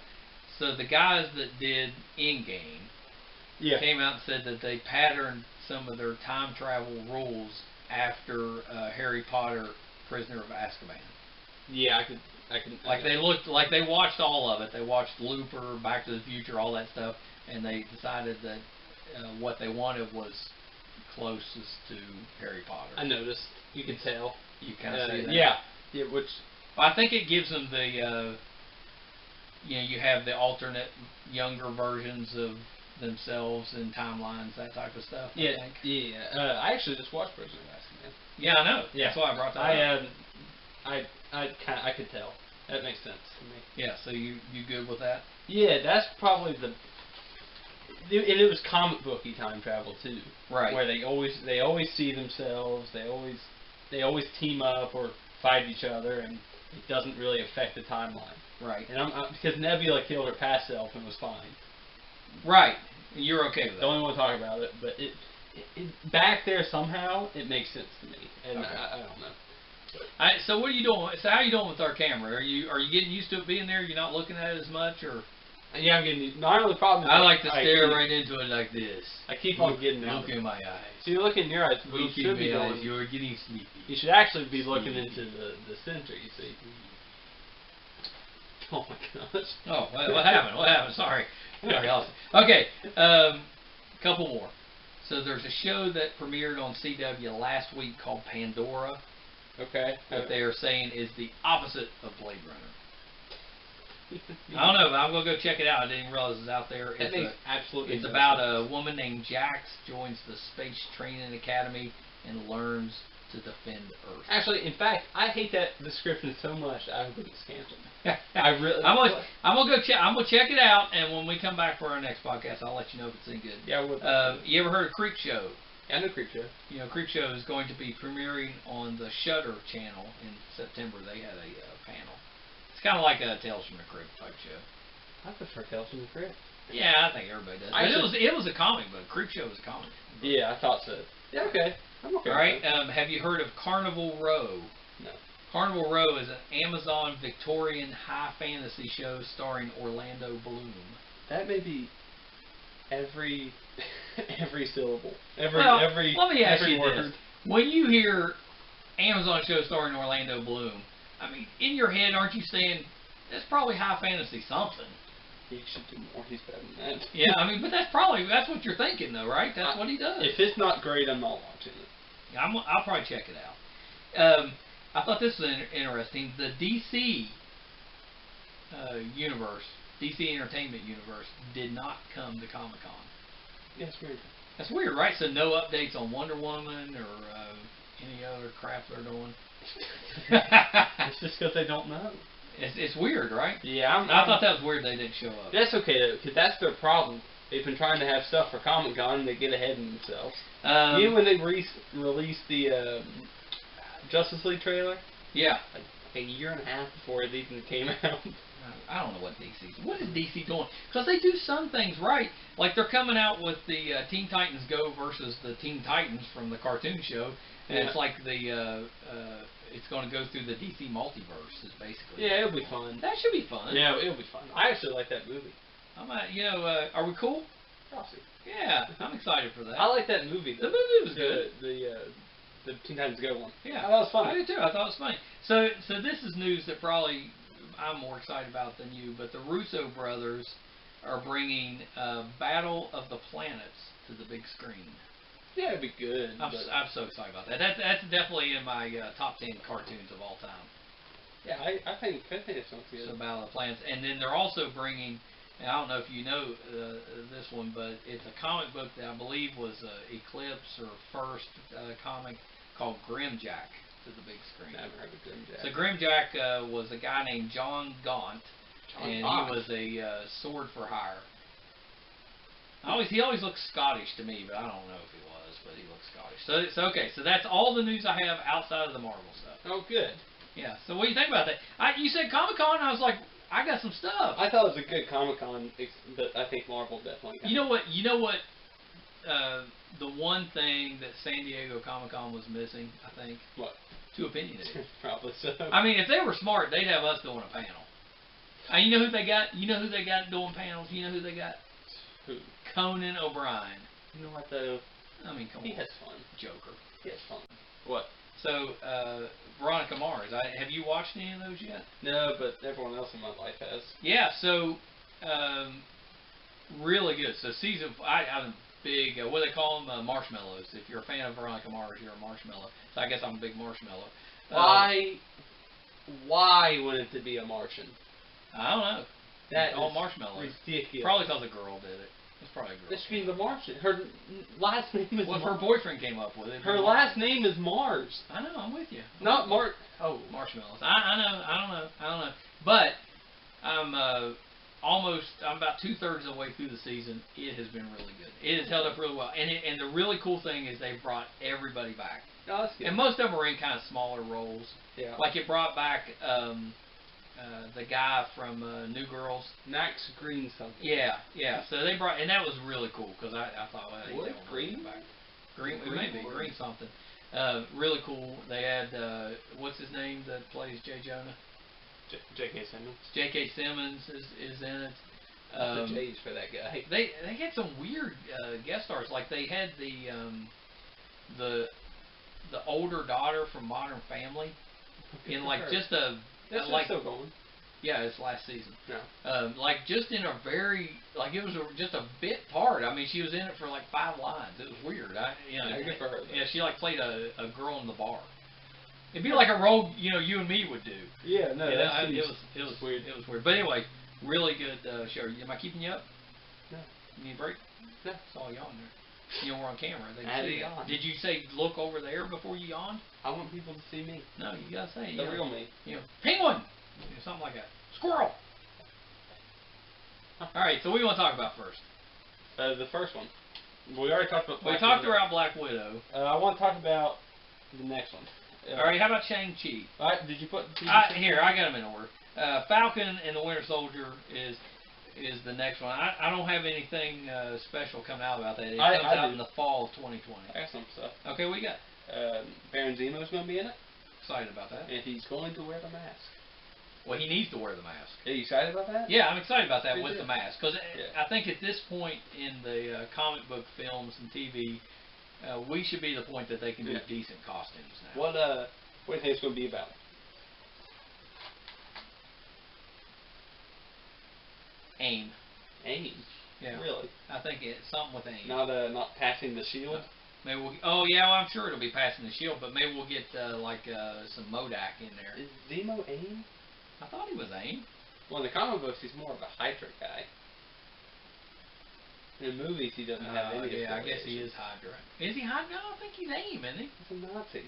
So the guys that did Endgame came out and said that they patterned some of their time travel rules after Harry Potter, Prisoner of Azkaban.
Yeah, I can.
They looked like they watched all of it. They watched Looper, Back to the Future, all that stuff, and they decided that what they wanted was closest to Harry Potter.
I noticed. You can tell.
You kind of see that.
Yeah. Which
I think it gives them the. You have the alternate younger versions of themselves and timelines, that type of stuff. I think.
Yeah. I actually just watched Prisoner of Azkaban.
Yeah, I know. Yeah. That's why I brought that up.
I could tell. That makes sense to me.
Yeah. So you good with that?
Yeah, that's probably and it was comic booky time travel too.
Right.
Where they always see themselves. They always team up or fight each other, and it doesn't really affect the timeline.
Right.
And because Nebula killed her past self and was fine.
Right. You're okay with that.
Don't even want to talk about it, but it back there somehow it makes sense to me, and I don't know.
So what are you doing? So how are you doing with our camera? Are you getting used to it being there? You're not looking at it as much, or?
Yeah, I'm getting. Not only problem is
I like to stare right into it like this.
I keep on getting out.
Look in my eyes.
So you look in your eyes.
Look in my eyes. You're getting sleepy.
You should actually be looking into the center. You see. Oh my gosh.
Oh, what happened? What happened? Sorry. Okay, couple more. So there's a show that premiered on CW last week called Pandora.
Okay.
that they are saying is the opposite of Blade Runner. I don't know, but I'm gonna go check it out. I didn't realize it was out there.
That makes absolutely
It's
no
about
sense.
a woman named Jax joins the Space Training Academy and learns to defend Earth.
Actually, in fact, I hate that description so much. I hope it's canceled. I really.
I'm gonna go check. I'm gonna check it out, and when we come back for our next podcast, I'll let you know if it's any good.
Yeah, I would.
You ever heard of Creep Show?
Yeah, I know Creep Show.
You know, Creep Show is going to be premiering on the Shudder channel in September. They had a panel. It's kind of like a Tales from the Crypt type show.
I prefer Tales from the Crypt.
Yeah, I think everybody does. But it was a comic book. Creep Show was a comic.
Yeah, I thought so. Yeah, okay. I'm okay.
All right. Have you heard of Carnival Row?
No.
Carnival Row is an Amazon Victorian high fantasy show starring Orlando Bloom.
That may be every syllable.
Let me ask you this: when you hear Amazon show starring Orlando Bloom, I mean, in your head, aren't you saying that's probably high fantasy something?
He should do more. He's better than that.
Yeah, I mean, but that's what you're thinking, though, right? That's what he does.
If it's not great, I'm not watching it.
Yeah, I'll probably check it out. I thought this was interesting. The DC universe, DC Entertainment universe, did not come to Comic Con.
Yeah, it's weird.
That's weird, right? So no updates on Wonder Woman or any other crap they're doing.
It's just because they don't know.
It's weird, right?
Yeah,
I thought that was weird they didn't show up.
That's okay though, because that's their problem. They've been trying to have stuff for Comic Con and they get ahead of themselves. You know when they released the Justice League trailer?
Yeah.
Like a year and a half before it even came out.
I don't know what What is DC doing? Because they do some things right. Like they're coming out with the Teen Titans Go versus the Teen Titans from the cartoon show. And it's like it's going to go through the DC multiverse, is basically.
Yeah, it'll be fun.
That should be fun.
Yeah, it'll be fun. I actually like that movie.
Are we cool?
Probably.
Yeah, I'm excited for that.
I like that movie.
The movie was good.
The Teen Titans Go one.
Yeah,
I thought it was funny.
I did too. I thought it was funny. So this is news that probably I'm more excited about than you. But the Russo brothers are bringing Battle of the Planets to the big screen.
Yeah, it'd be good.
I'm so excited about that. That's definitely in my top 10 cartoons of all time.
Yeah, I think it sounds good.
So Battle of the Planets, and then they're also bringing. And I don't know if you know this one, but it's a comic book that I believe was Eclipse or first comic called Grimjack to the big screen.
I haven't heard of Grimjack.
So Grimjack was a guy named John Gaunt, he was a sword for hire. He always looked Scottish to me, but I don't know if he was, but he looked Scottish. So okay, so that's all the news I have outside of the Marvel stuff.
Oh, good.
Yeah. So what do you think about that? You said Comic Con, I was like, I got some stuff.
I thought it was a good Comic Con, but I think Marvel definitely.
You know what? The one thing that San Diego Comic Con was missing, I think.
What?
Too opinionated.
Probably so.
I mean, if they were smart, they'd have us doing a panel. You know who they got? You know who they got doing panels? You know who they got?
Who?
Conan O'Brien.
You know what though?
I mean, come on.
He has fun.
Joker.
He has fun. What?
So, Veronica Mars. Have you watched any of those yet?
No, but everyone else in my life has.
Yeah. So, really good. So I'm a big. What do they call them? Marshmallows. If you're a fan of Veronica Mars, you're a marshmallow. So I guess I'm a big marshmallow.
Why wouldn't it be a Martian?
I don't know.
That
all marshmallows.
Ridiculous.
Probably because a girl did it. It's probably a girl.
This should be the Martian. Her last name is.
Well, her boyfriend came up with it.
Her last name is Mars.
I know. I'm with you.
Not Mark.
Oh, marshmallows. I know. I don't know. But I'm about 2/3 of the way through the season. It has been really good. It has held up really well. And the really cool thing is they brought everybody back.
Oh, that's good.
And most of them are in kind of smaller roles.
Yeah.
Like it brought back the guy from New Girls.
Max Green something.
Yeah. So they brought, and that was really cool because I thought, well,
what?
They won't bring him back. Green, maybe
or
Green something. Really cool. They had what's his name that plays J. Jonah?
J.K. Simmons.
J.K. Simmons is in it.
The J's for that guy.
They had some weird guest stars. Like they had the older daughter from Modern Family in like just a.
That's
like,
still going.
Yeah, it's last season.
No.
Like just in a very it was just a bit part. I mean, she was in it for like 5 lines. It was weird.
Yeah, good for her.
Yeah, she like played a girl in the bar. It'd be like a role, you know, you and me would do.
Yeah, no,
It was
weird.
It was weird. But anyway, really good show. Am I keeping you up?
No.
You need a break?
No.
Saw you on there. You know, we're on camera. They
I had
can
to
see it.
yawn.
Did you say look over there before you yawned?
I want people to see me.
No, you gotta say
The real me.
You know, penguin, you know, something like that. Squirrel. All right, so what do you want to talk about first?
The first one. We already talked about.
We talked about Black Widow.
I want to talk about the next one.
All right, how about Shang-Chi?
All right, did you put?
Here, I got them in order. Falcon and the Winter Soldier is the next one. I don't have anything special coming out about that. It comes out in the fall of 2020.
I got some stuff.
Okay, what you got?
Baron Zemo's going to be in it.
Excited about that.
And he's going to wear the mask.
Well, he needs to wear the mask.
Are you excited about that?
Yeah, I'm excited about that with the mask. Because
Yeah.
I think at this point in the comic book films and TV, we should be the point that they can do decent costumes now.
What do you think it's going to be about?
AIM.
AIM?
Yeah.
Really?
I think it's something with AIM.
Not passing the shield?
Maybe we'll, oh, yeah, well, I'm sure it'll be passing the shield, but maybe we'll get, some Modak in there.
Is Zemo AIM?
I thought he was AIM.
Well, in the comic books, he's more of a Hydra guy. In the movies, he doesn't have any.
Yeah, I guess he is Hydra. Is he Hydra? No, I think he's AIM, isn't he?
He's a Nazi.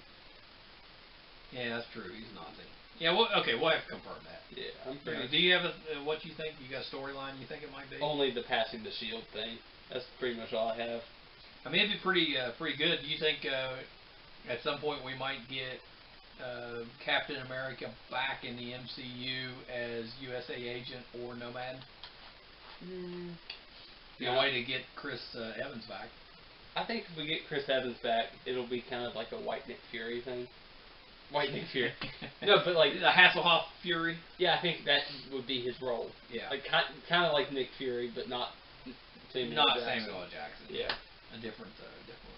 Yeah, that's true. He's Nazi. Yeah, well, okay, we'll have to confirm that.
Yeah, I'm pretty.
Do you have what you think? You got a storyline you think it might be?
Only the passing the shield thing. That's pretty much all I have.
I mean, it'd be pretty good. Do you think at some point we might get Captain America back in the MCU as USA Agent or Nomad? A way to get Chris Evans back.
I think if we get Chris Evans back, it'll be kind of like a White Nick Fury thing. White Nick Fury. No, but like
the Hasselhoff Fury.
Yeah, I think that would be his role.
Yeah.
Like kind of like Nick Fury, but not Samuel
Samuel L. Jackson.
Yeah.
A different.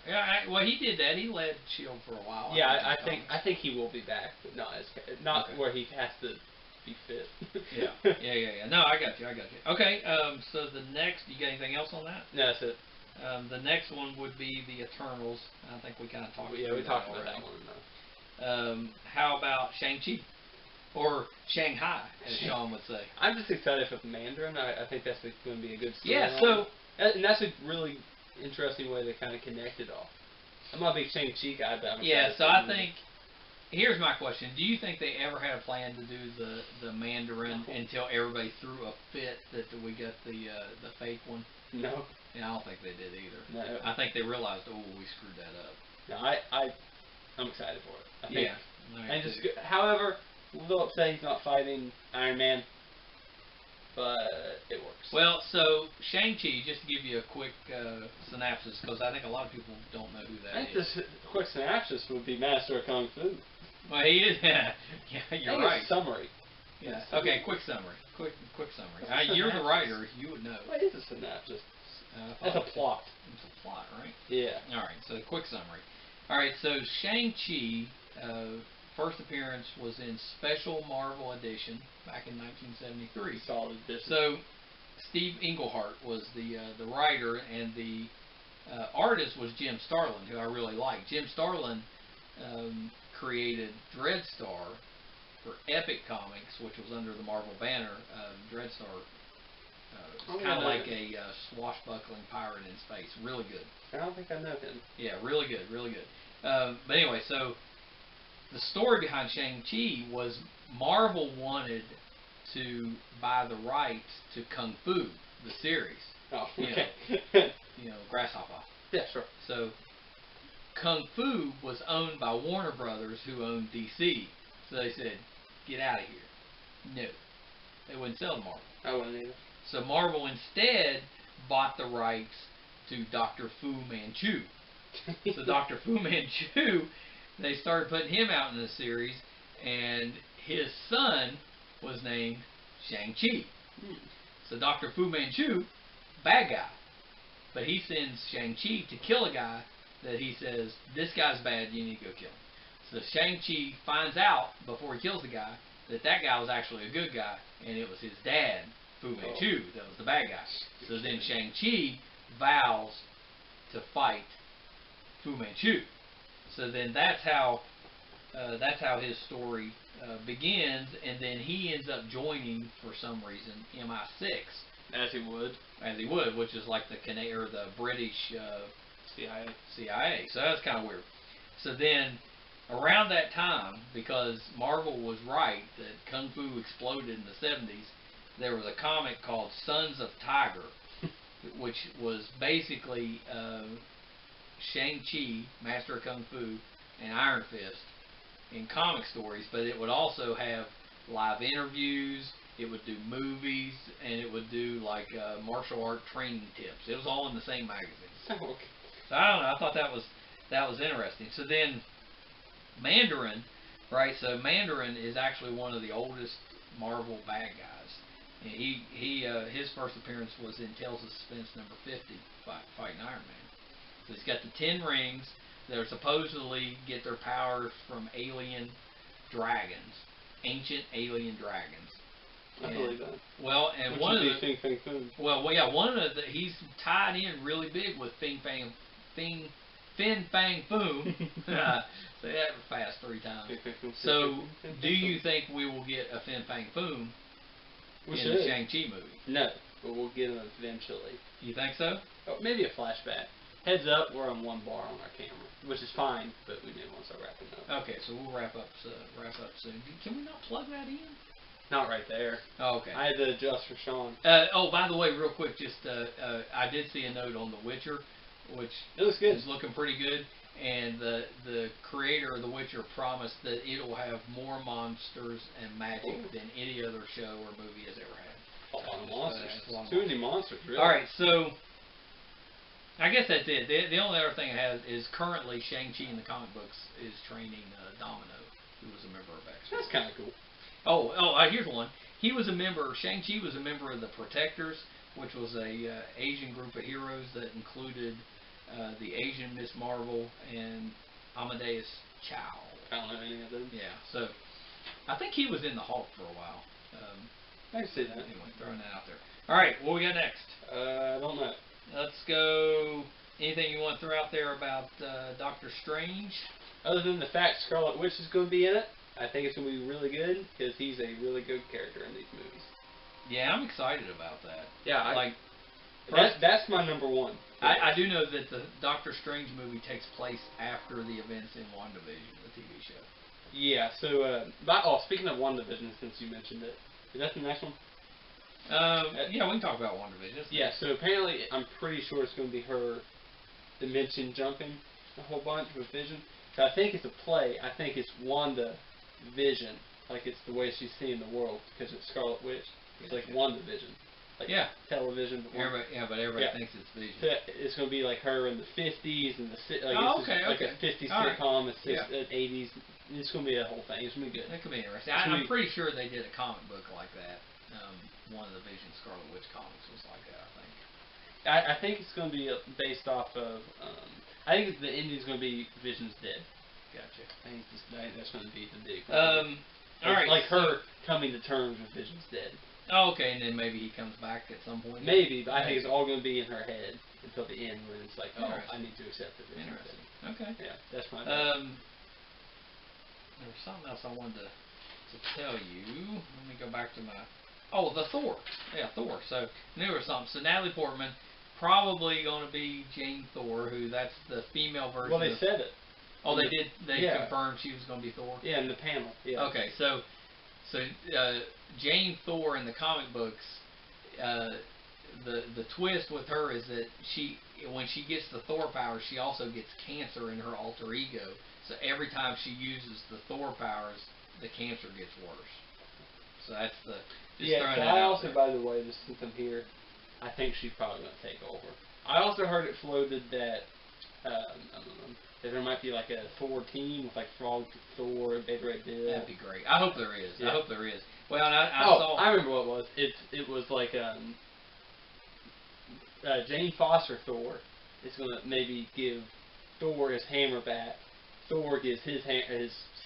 Yeah. Well, he did that. He led Shield for a while.
Yeah, I think he will be back, but not where he has to be fit.
Yeah. No, I got you. Okay. So the next, you got anything else on that?
No, that's it.
The next one would be the Eternals. I think we kind of talked.
Yeah, we talked about that one.
How about Shang-Chi? Or Shanghai, as Sean would say.
I'm just excited for the Mandarin. I think that's going to be a good story.
Yeah, so...
And that's a really interesting way to kind of connect it all. I'm not a big Shang-Chi guy, but I'm
yeah, so I think... Here's my question. Do you think they ever had a plan to do the Mandarin until everybody threw a fit that we got the fake one?
No.
Yeah, I don't think they did either.
No.
I think they realized, oh, we screwed that up.
No, I'm excited for it. I think,
yeah.
And just, however, a little upset he's not fighting Iron Man, but it works.
Well, so Shang-Chi, just to give you a quick synopsis, because I think a lot of people don't know who that is.
I think this quick synopsis would be Master of Kung Fu.
Well, he is. Yeah, you're right.
Summary.
Yeah. Okay, quick summary. Quick summary. You're the writer. You would know.
What is a synopsis? That's a plot.
It's a plot, right?
Yeah.
All right. So quick summary. All right. So Shang-Chi, first appearance was in Special Marvel Edition back in 1973.
Solid edition.
So Steve Englehart was the writer, and the artist was Jim Starlin, who I really like. Jim Starlin created Dreadstar for Epic Comics, which was under the Marvel banner. Dreadstar kind of like a swashbuckling pirate in space. Really good.
I don't think I know him.
Yeah, really good. But anyway, so the story behind Shang-Chi was Marvel wanted to buy the rights to Kung Fu, the series.
Oh, okay.
Grasshopper.
Yeah, sure.
So Kung Fu was owned by Warner Brothers, who owned DC. So they said, get out of here. No. They wouldn't sell to Marvel.
I wouldn't either.
So Marvel instead bought the rights to Dr. Fu Manchu. So Dr. Fu Manchu, they started putting him out in the series, and his son was named Shang-Chi. So Dr. Fu Manchu, bad guy. But he sends Shang-Chi to kill a guy that he says, this guy's bad, you need to go kill him. So Shang-Chi finds out, before he kills the guy, that guy was actually a good guy, and it was his dad, Fu Manchu, that was the bad guy. So then Shang-Chi vows to fight Fu Manchu. So then that's how that's how his story begins, and then he ends up joining, for some reason, MI6.
As he would.
As he would, which is like the or the British
CIA.
CIA. So that's kind of weird. So then, around that time, because Marvel was right that Kung Fu exploded in the 70s, there was a comic called Sons of Tiger, which was basically Shang-Chi, Master of Kung Fu, and Iron Fist in comic stories, but it would also have live interviews, it would do movies, and it would do like martial art training tips. It was all in the same magazine.
Oh, okay.
So I don't know, I thought that was interesting. So then Mandarin, right? So Mandarin is actually one of the oldest Marvel bad guys. And his first appearance was in Tales of Suspense number 50, fighting Iron Man. So he's got the 10 rings. They're supposedly get their powers from alien dragons, ancient alien dragons.
I believe that.
Well, and
Which
one of
would
the
be Fin Fang Foom.
well, yeah, one of the he's tied in really big with Fin Fang Foom. Say that fast 3 times. So, do you think we will get a Fin Fang Foom in the Shang-Chi movie?
No, but we'll get him eventually.
You think so?
Oh, maybe a flashback. Heads up, we're on 1 bar on our camera, which is fine, but we may want to start wrapping up.
Okay, so we'll wrap up soon. Can we not plug that in?
Not right there.
Oh, okay.
I had to adjust for Sean.
By the way, real quick, just I did see a note on The Witcher, which
it looks good.
is looking pretty good, and the creator of The Witcher promised that it'll have more monsters and magic than any other show or movie has ever had.
A lot of monsters. Too many monsters, really.
All right, so I guess that's it. The only other thing it has is currently Shang-Chi in the comic books is training Domino, who was a member of X.
That's kind of cool.
Here's one. He was a member. Shang-Chi was a member of the Protectors, which was a Asian group of heroes that included the Asian Miss Marvel and Amadeus Chow.
I don't know any of them.
Yeah, so I think he was in the Hulk for a while.
I can see that.
Anyway, throwing that out there. All right, what we got next?
I don't know.
Let's go. Anything you want to throw out there about Doctor Strange?
Other than the fact Scarlet Witch is going to be in it, I think it's going to be really good because he's a really good character in these movies.
Yeah, I'm excited about that.
Yeah, that's my number one.
I do know that the Doctor Strange movie takes place after the events in WandaVision, the TV show.
Yeah. So, speaking of WandaVision, since you mentioned it, is that the next one?
Yeah, we can talk about WandaVision.
Yeah. So apparently, I'm pretty sure it's going to be her dimension jumping a whole bunch with Vision. So I think it's a play. I think it's WandaVision, like it's the way she's seeing the world because it's Scarlet Witch. It's like WandaVision. Like television.
But everybody thinks it's Vision.
So it's going to be like her in the 50s and like a 50s sitcom, a 80s. It's going to be a whole thing. It's going to be good.
That could be interesting. I'm pretty sure they did a comic book like that. One of the Vision Scarlet Witch comics was like that, I think.
I think it's going to be based off of. I think the ending's going to be Vision's dead.
Gotcha.
I think that's going to be the big.
All right.
Like her coming to terms with Vision's dead.
Oh, okay, and then maybe he comes back at some point.
Maybe, but I think it's all going to be in her head until the end when it's like, I need to accept it.
Interesting. Okay.
Yeah, that's my.
There was something else I wanted to tell you. Let me go back to my. Oh, the Thor. Yeah, Thor. So there was something. So Natalie Portman probably going to be Jane Thor, that's the female version.
Well, they said it.
Oh, they did. They confirmed she was going to be Thor.
Yeah, in the panel. Yeah.
Okay, so Jane Thor in the comic books, the twist with her is that when she gets the Thor power, she also gets cancer in her alter ego. So every time she uses the Thor powers, the cancer gets worse. So that's the.
I also, by the way, just since I'm here, I think she's probably going to take over. I also heard it floated that that there might be like a Thor team with like Frog Thor, Beta Ray Bill.
That'd be great. I hope there is. Yeah. I hope there is. Well, and I saw.
I remember what it was. It was like Jane Foster Thor is going to maybe give Thor his hammer back. Thor gives his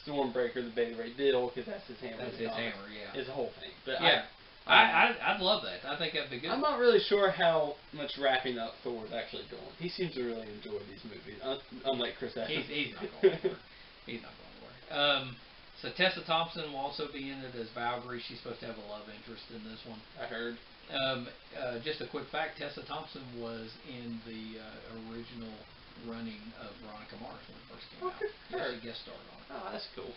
Stormbreaker the Beta Ray Bill because that's his hammer.
That's his hammer. Yeah.
It's a whole thing. But
yeah. I'd love that. I think that'd be good.
I'm not really sure how much wrapping up Thor is actually doing. He seems to really enjoy these movies, unlike Chris Evans.
He's not going anywhere. He's not going anywhere. So Tessa Thompson will also be in it as Valkyrie. She's supposed to have a love interest in this one.
I heard.
Just a quick fact: Tessa Thompson was in the original running of Veronica Mars when it first came out. Yeah, she guest starred on it.
Oh, that's cool.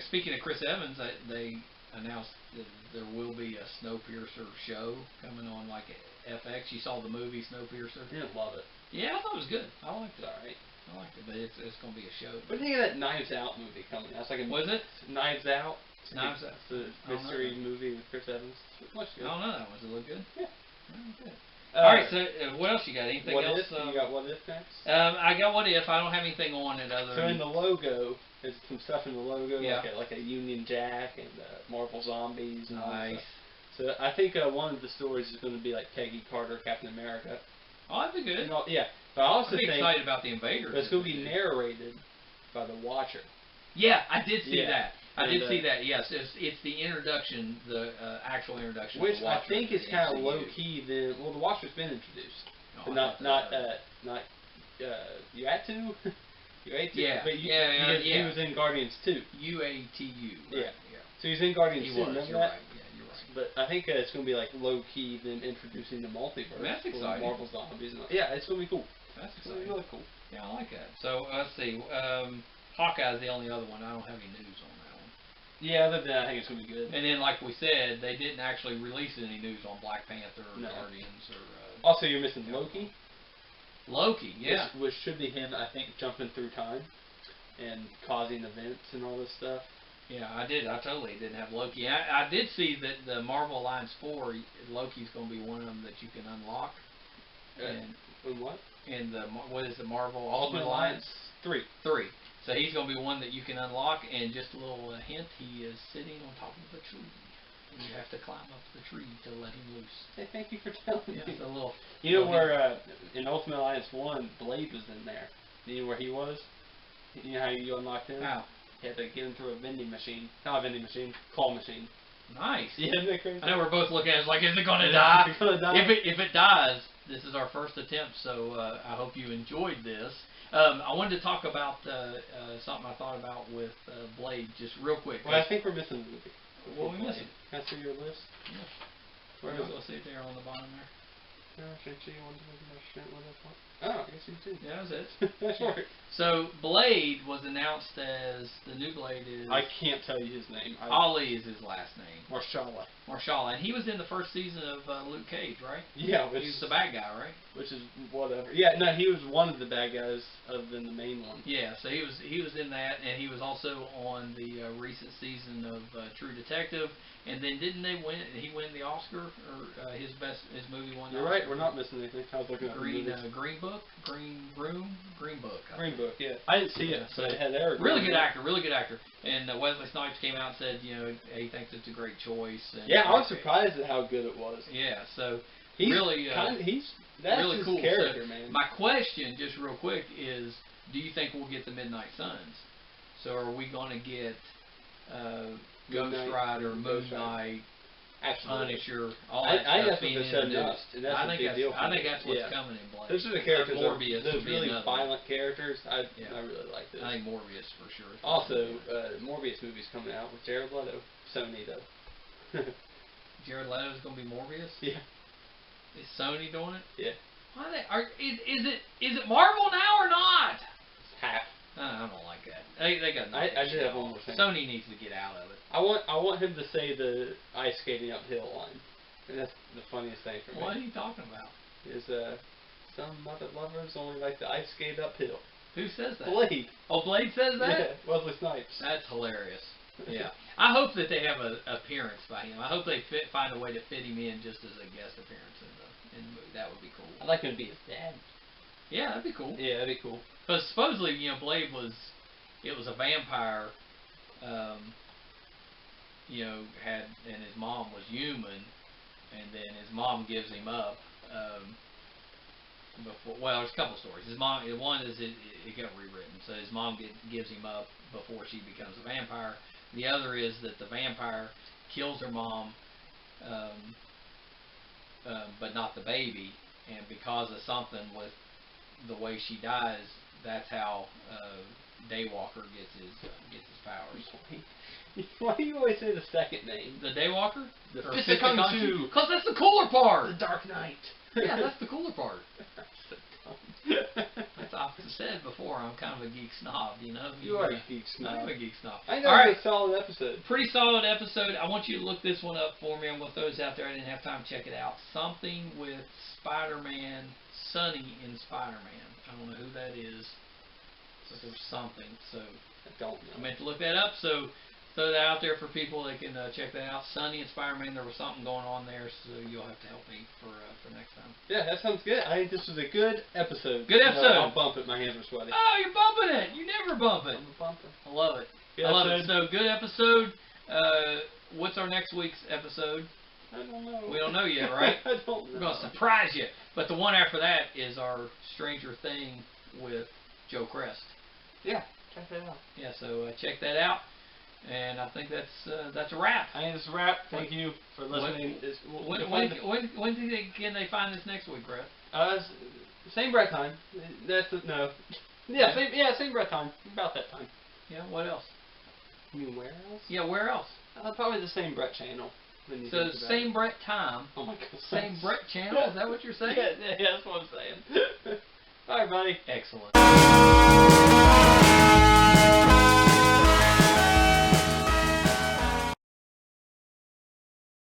Speaking of Chris Evans, they announced that there will be a Snowpiercer show coming on like FX. You saw the movie Snowpiercer?
I didn't love it.
Yeah, I thought it was good. I liked it.
Alright.
I liked it, but it's going to be a show.
What do you think of that Knives Out movie coming? That's like a
Was it?
Knives Out.
Knives Out.
It's a mystery movie with Chris Evans. Looks good.
I don't know that one. Does it look good?
Yeah.
Oh, good. All right. So what else you got? Anything
what
else?
If? You got What If next?
I got What If. I don't have anything on it other.
So in the logo, there's some stuff in the logo,
Yeah.
like a Union Jack and Marvel Zombies and all that
Nice.
stuff. So I think one of the stories is going to be like Peggy Carter, Captain America.
Oh, that'd be good.
And all, yeah, but I also
I'm
think
excited about the Invaders.
it's going to be narrated by the Watcher.
Yeah, I did see
Yeah.
that. I
And,
did see that. Yes, it's the introduction, the actual introduction.
Which
of the
I
Watcher
think
to
is
the
kind of
MCU.
low key. The Watcher's been introduced,
Oh,
but
I
not
thought that-
you had to. You ate to.
Yeah,
But you,
yeah,
because
yeah.
He was in Guardians 2.
UATU.
Yeah.
Right?
So he's in Guardians
He
2.
was.
Remember
You're
that?
right. Yeah, you're right.
But I think it's going to be like low key them introducing the multiverse.
That's
for
exciting.
Marvel Zombies. And all. Yeah, it's going to be cool.
That's
It's going to
exciting.
be really cool.
Yeah, I like that. So let's see. Hawkeye's the only other one. I don't have any news on that one.
Yeah, other than that, I think it's going to be good.
And then, like we said, they didn't actually release any news on Black Panther or
No.
Guardians or.
Also, you're missing Loki.
Loki, yeah.
Which should be him, I think, jumping through time and causing events and all this stuff.
Yeah, I did. I totally didn't have Loki. I did see that the Marvel Alliance 4, Loki's going to be one of them that you can unlock. And
what?
in the what is the Marvel Ultimate Alliance
3.
3. So he's going to be one that you can unlock. And just a little hint: he is sitting on top of a tree, and you have to climb up the tree to let him loose.
Hey, thank you for telling
Yeah,
me.
it's a little.
You know
little
where in Ultimate Alliance 1, Blade was in there. You know where he was? You know how you unlocked him?
How?
You had to get him through a vending machine. Not a vending machine, claw machine.
Nice.
Yeah, isn't that crazy?
I know we're both looking at it like, is it going to
Is
die?
it gonna die?
If it dies, this is our first attempt, so I hope you enjoyed this. I wanted to talk about something I thought about with Blade, just real quick.
Well, I think we're missing a movie.
What are we missing?
Can I see your list?
Yeah.
Where is
Let's see it there on the bottom there.
Oh, I guess you did.
Yeah, that was it.
That's right.
So Blade was announced as the new Blade is
I can't tell you his name.
Ali is his last name.
Marshala.
Marshala, and he was in the first season of Luke Cage, right?
Yeah, which
He was the bad guy, right?
Which is whatever. Yeah, no, he was one of the bad guys other than the main one.
Yeah, so he was in that, and he was also on the recent season of True Detective. And then didn't he win the Oscar or his movie won?
You're right. We're not missing anything. I was looking at
Green
the movies.
Green Book, Green Book.
Green Book. Yeah, I didn't see
Yeah,
it.
so
It had Eric.
really good actor, really good actor. And Wesley Snipes came out and said, he thinks it's a great choice. And
Yeah, I was surprised at how good it was.
Yeah, so
He's
really,
that's
really
his
cool
character,
so
man.
My question, just real quick, is: do you think we'll get the Midnight Suns? So are we going to get Ghost
Midnight,
Rider, Moon
Ghost Rider.
Knight,
Absolutely.
Punisher, all
I
that
think
stuff
that's what
being
they said
introduced?
enough, and that's
I
a
think
big
that's
deal.
I think that's what's
Yeah.
coming in Blade.
Those are the characters.
Morbius
Those
would be
really
another.
violent characters. I
Yeah.
really like those.
I think Morbius for sure.
Also, Morbius movie's coming out with Jared Leto. Sony though.
Jared Leto's gonna be Morbius.
Yeah.
Is Sony doing it?
Yeah.
Why is it Marvel now or not?
Half.
I don't like that. They got nothing.
I
to
did have
show.
one more thing.
Sony needs to get out of it.
I want him to say the ice skating uphill line. And that's the funniest thing for me.
What are you talking about?
Is some mother lovers only like to ice skate uphill.
Who says that?
Blade.
Oh, Blade says that?
Yeah, Wesley Snipes.
That's hilarious. Yeah. I hope that they have an appearance by him. I hope they find a way to fit him in just as a guest appearance in the movie. That would be cool.
I'd like him to be his dad.
Yeah, that'd be cool.
Yeah, that'd be cool.
But supposedly, Blade was a vampire, and his mom was human, and then his mom gives him up. Well, there's a couple stories. His mom, one is it got rewritten, so his mom gives him up before she becomes a vampire. The other is that the vampire kills her mom, but not the baby, and because of something with the way she dies, that's how Daywalker gets his powers.
Why do you always say the second name?
The Daywalker?
The
Or
Fist
Fist
of
of
Kung
Kung
Fu.
Because that's the cooler part.
The Dark Knight.
Yeah, that's the cooler part.
So dumb.
As I've said before, I'm kind of a geek snob, you know.
You are a geek snob.
I'm a geek snob.
I think
All
that
right.
was a solid episode.
Pretty solid episode. I want you to look this one up for me. I'm going to throw this out there. I didn't have time to check it out. Something with Spider-Man, Sunny in Spider-Man. I don't know who that is, but there's something. So
I don't know.
I meant to look that up. So throw that out there for people that can check that out. Sunny and Spider-Man. There was something going on there, so you'll have to help me for next time.
Yeah, that sounds good. I think this was a good episode.
Good episode.
I'll bump it. My hands are sweaty.
Oh, you're bumping it. You never bump it.
I'm a bumper.
I love it.
Good
I love
episode.
it. So good episode. What's our next week's episode?
I don't know.
We don't know yet, right?
I don't know.
We're going to surprise you. But the one after that is our Stranger Thing with Joe Crest.
Yeah, check that out.
Yeah, so check that out. And I think that's a wrap.
I think it's a wrap. Thank you for listening.
When do can they find this next week, Brett?
Same breath time. No. Yeah, same breath time. About that time.
Yeah, what else?
You mean where else?
Yeah, where else?
Probably the same Brett channel. when you
So
think about
same
it.
Brett time,
Oh my god.
same Brett channel. Is that what you're saying?
Yeah, that's what I'm saying. All right, buddy.
Excellent.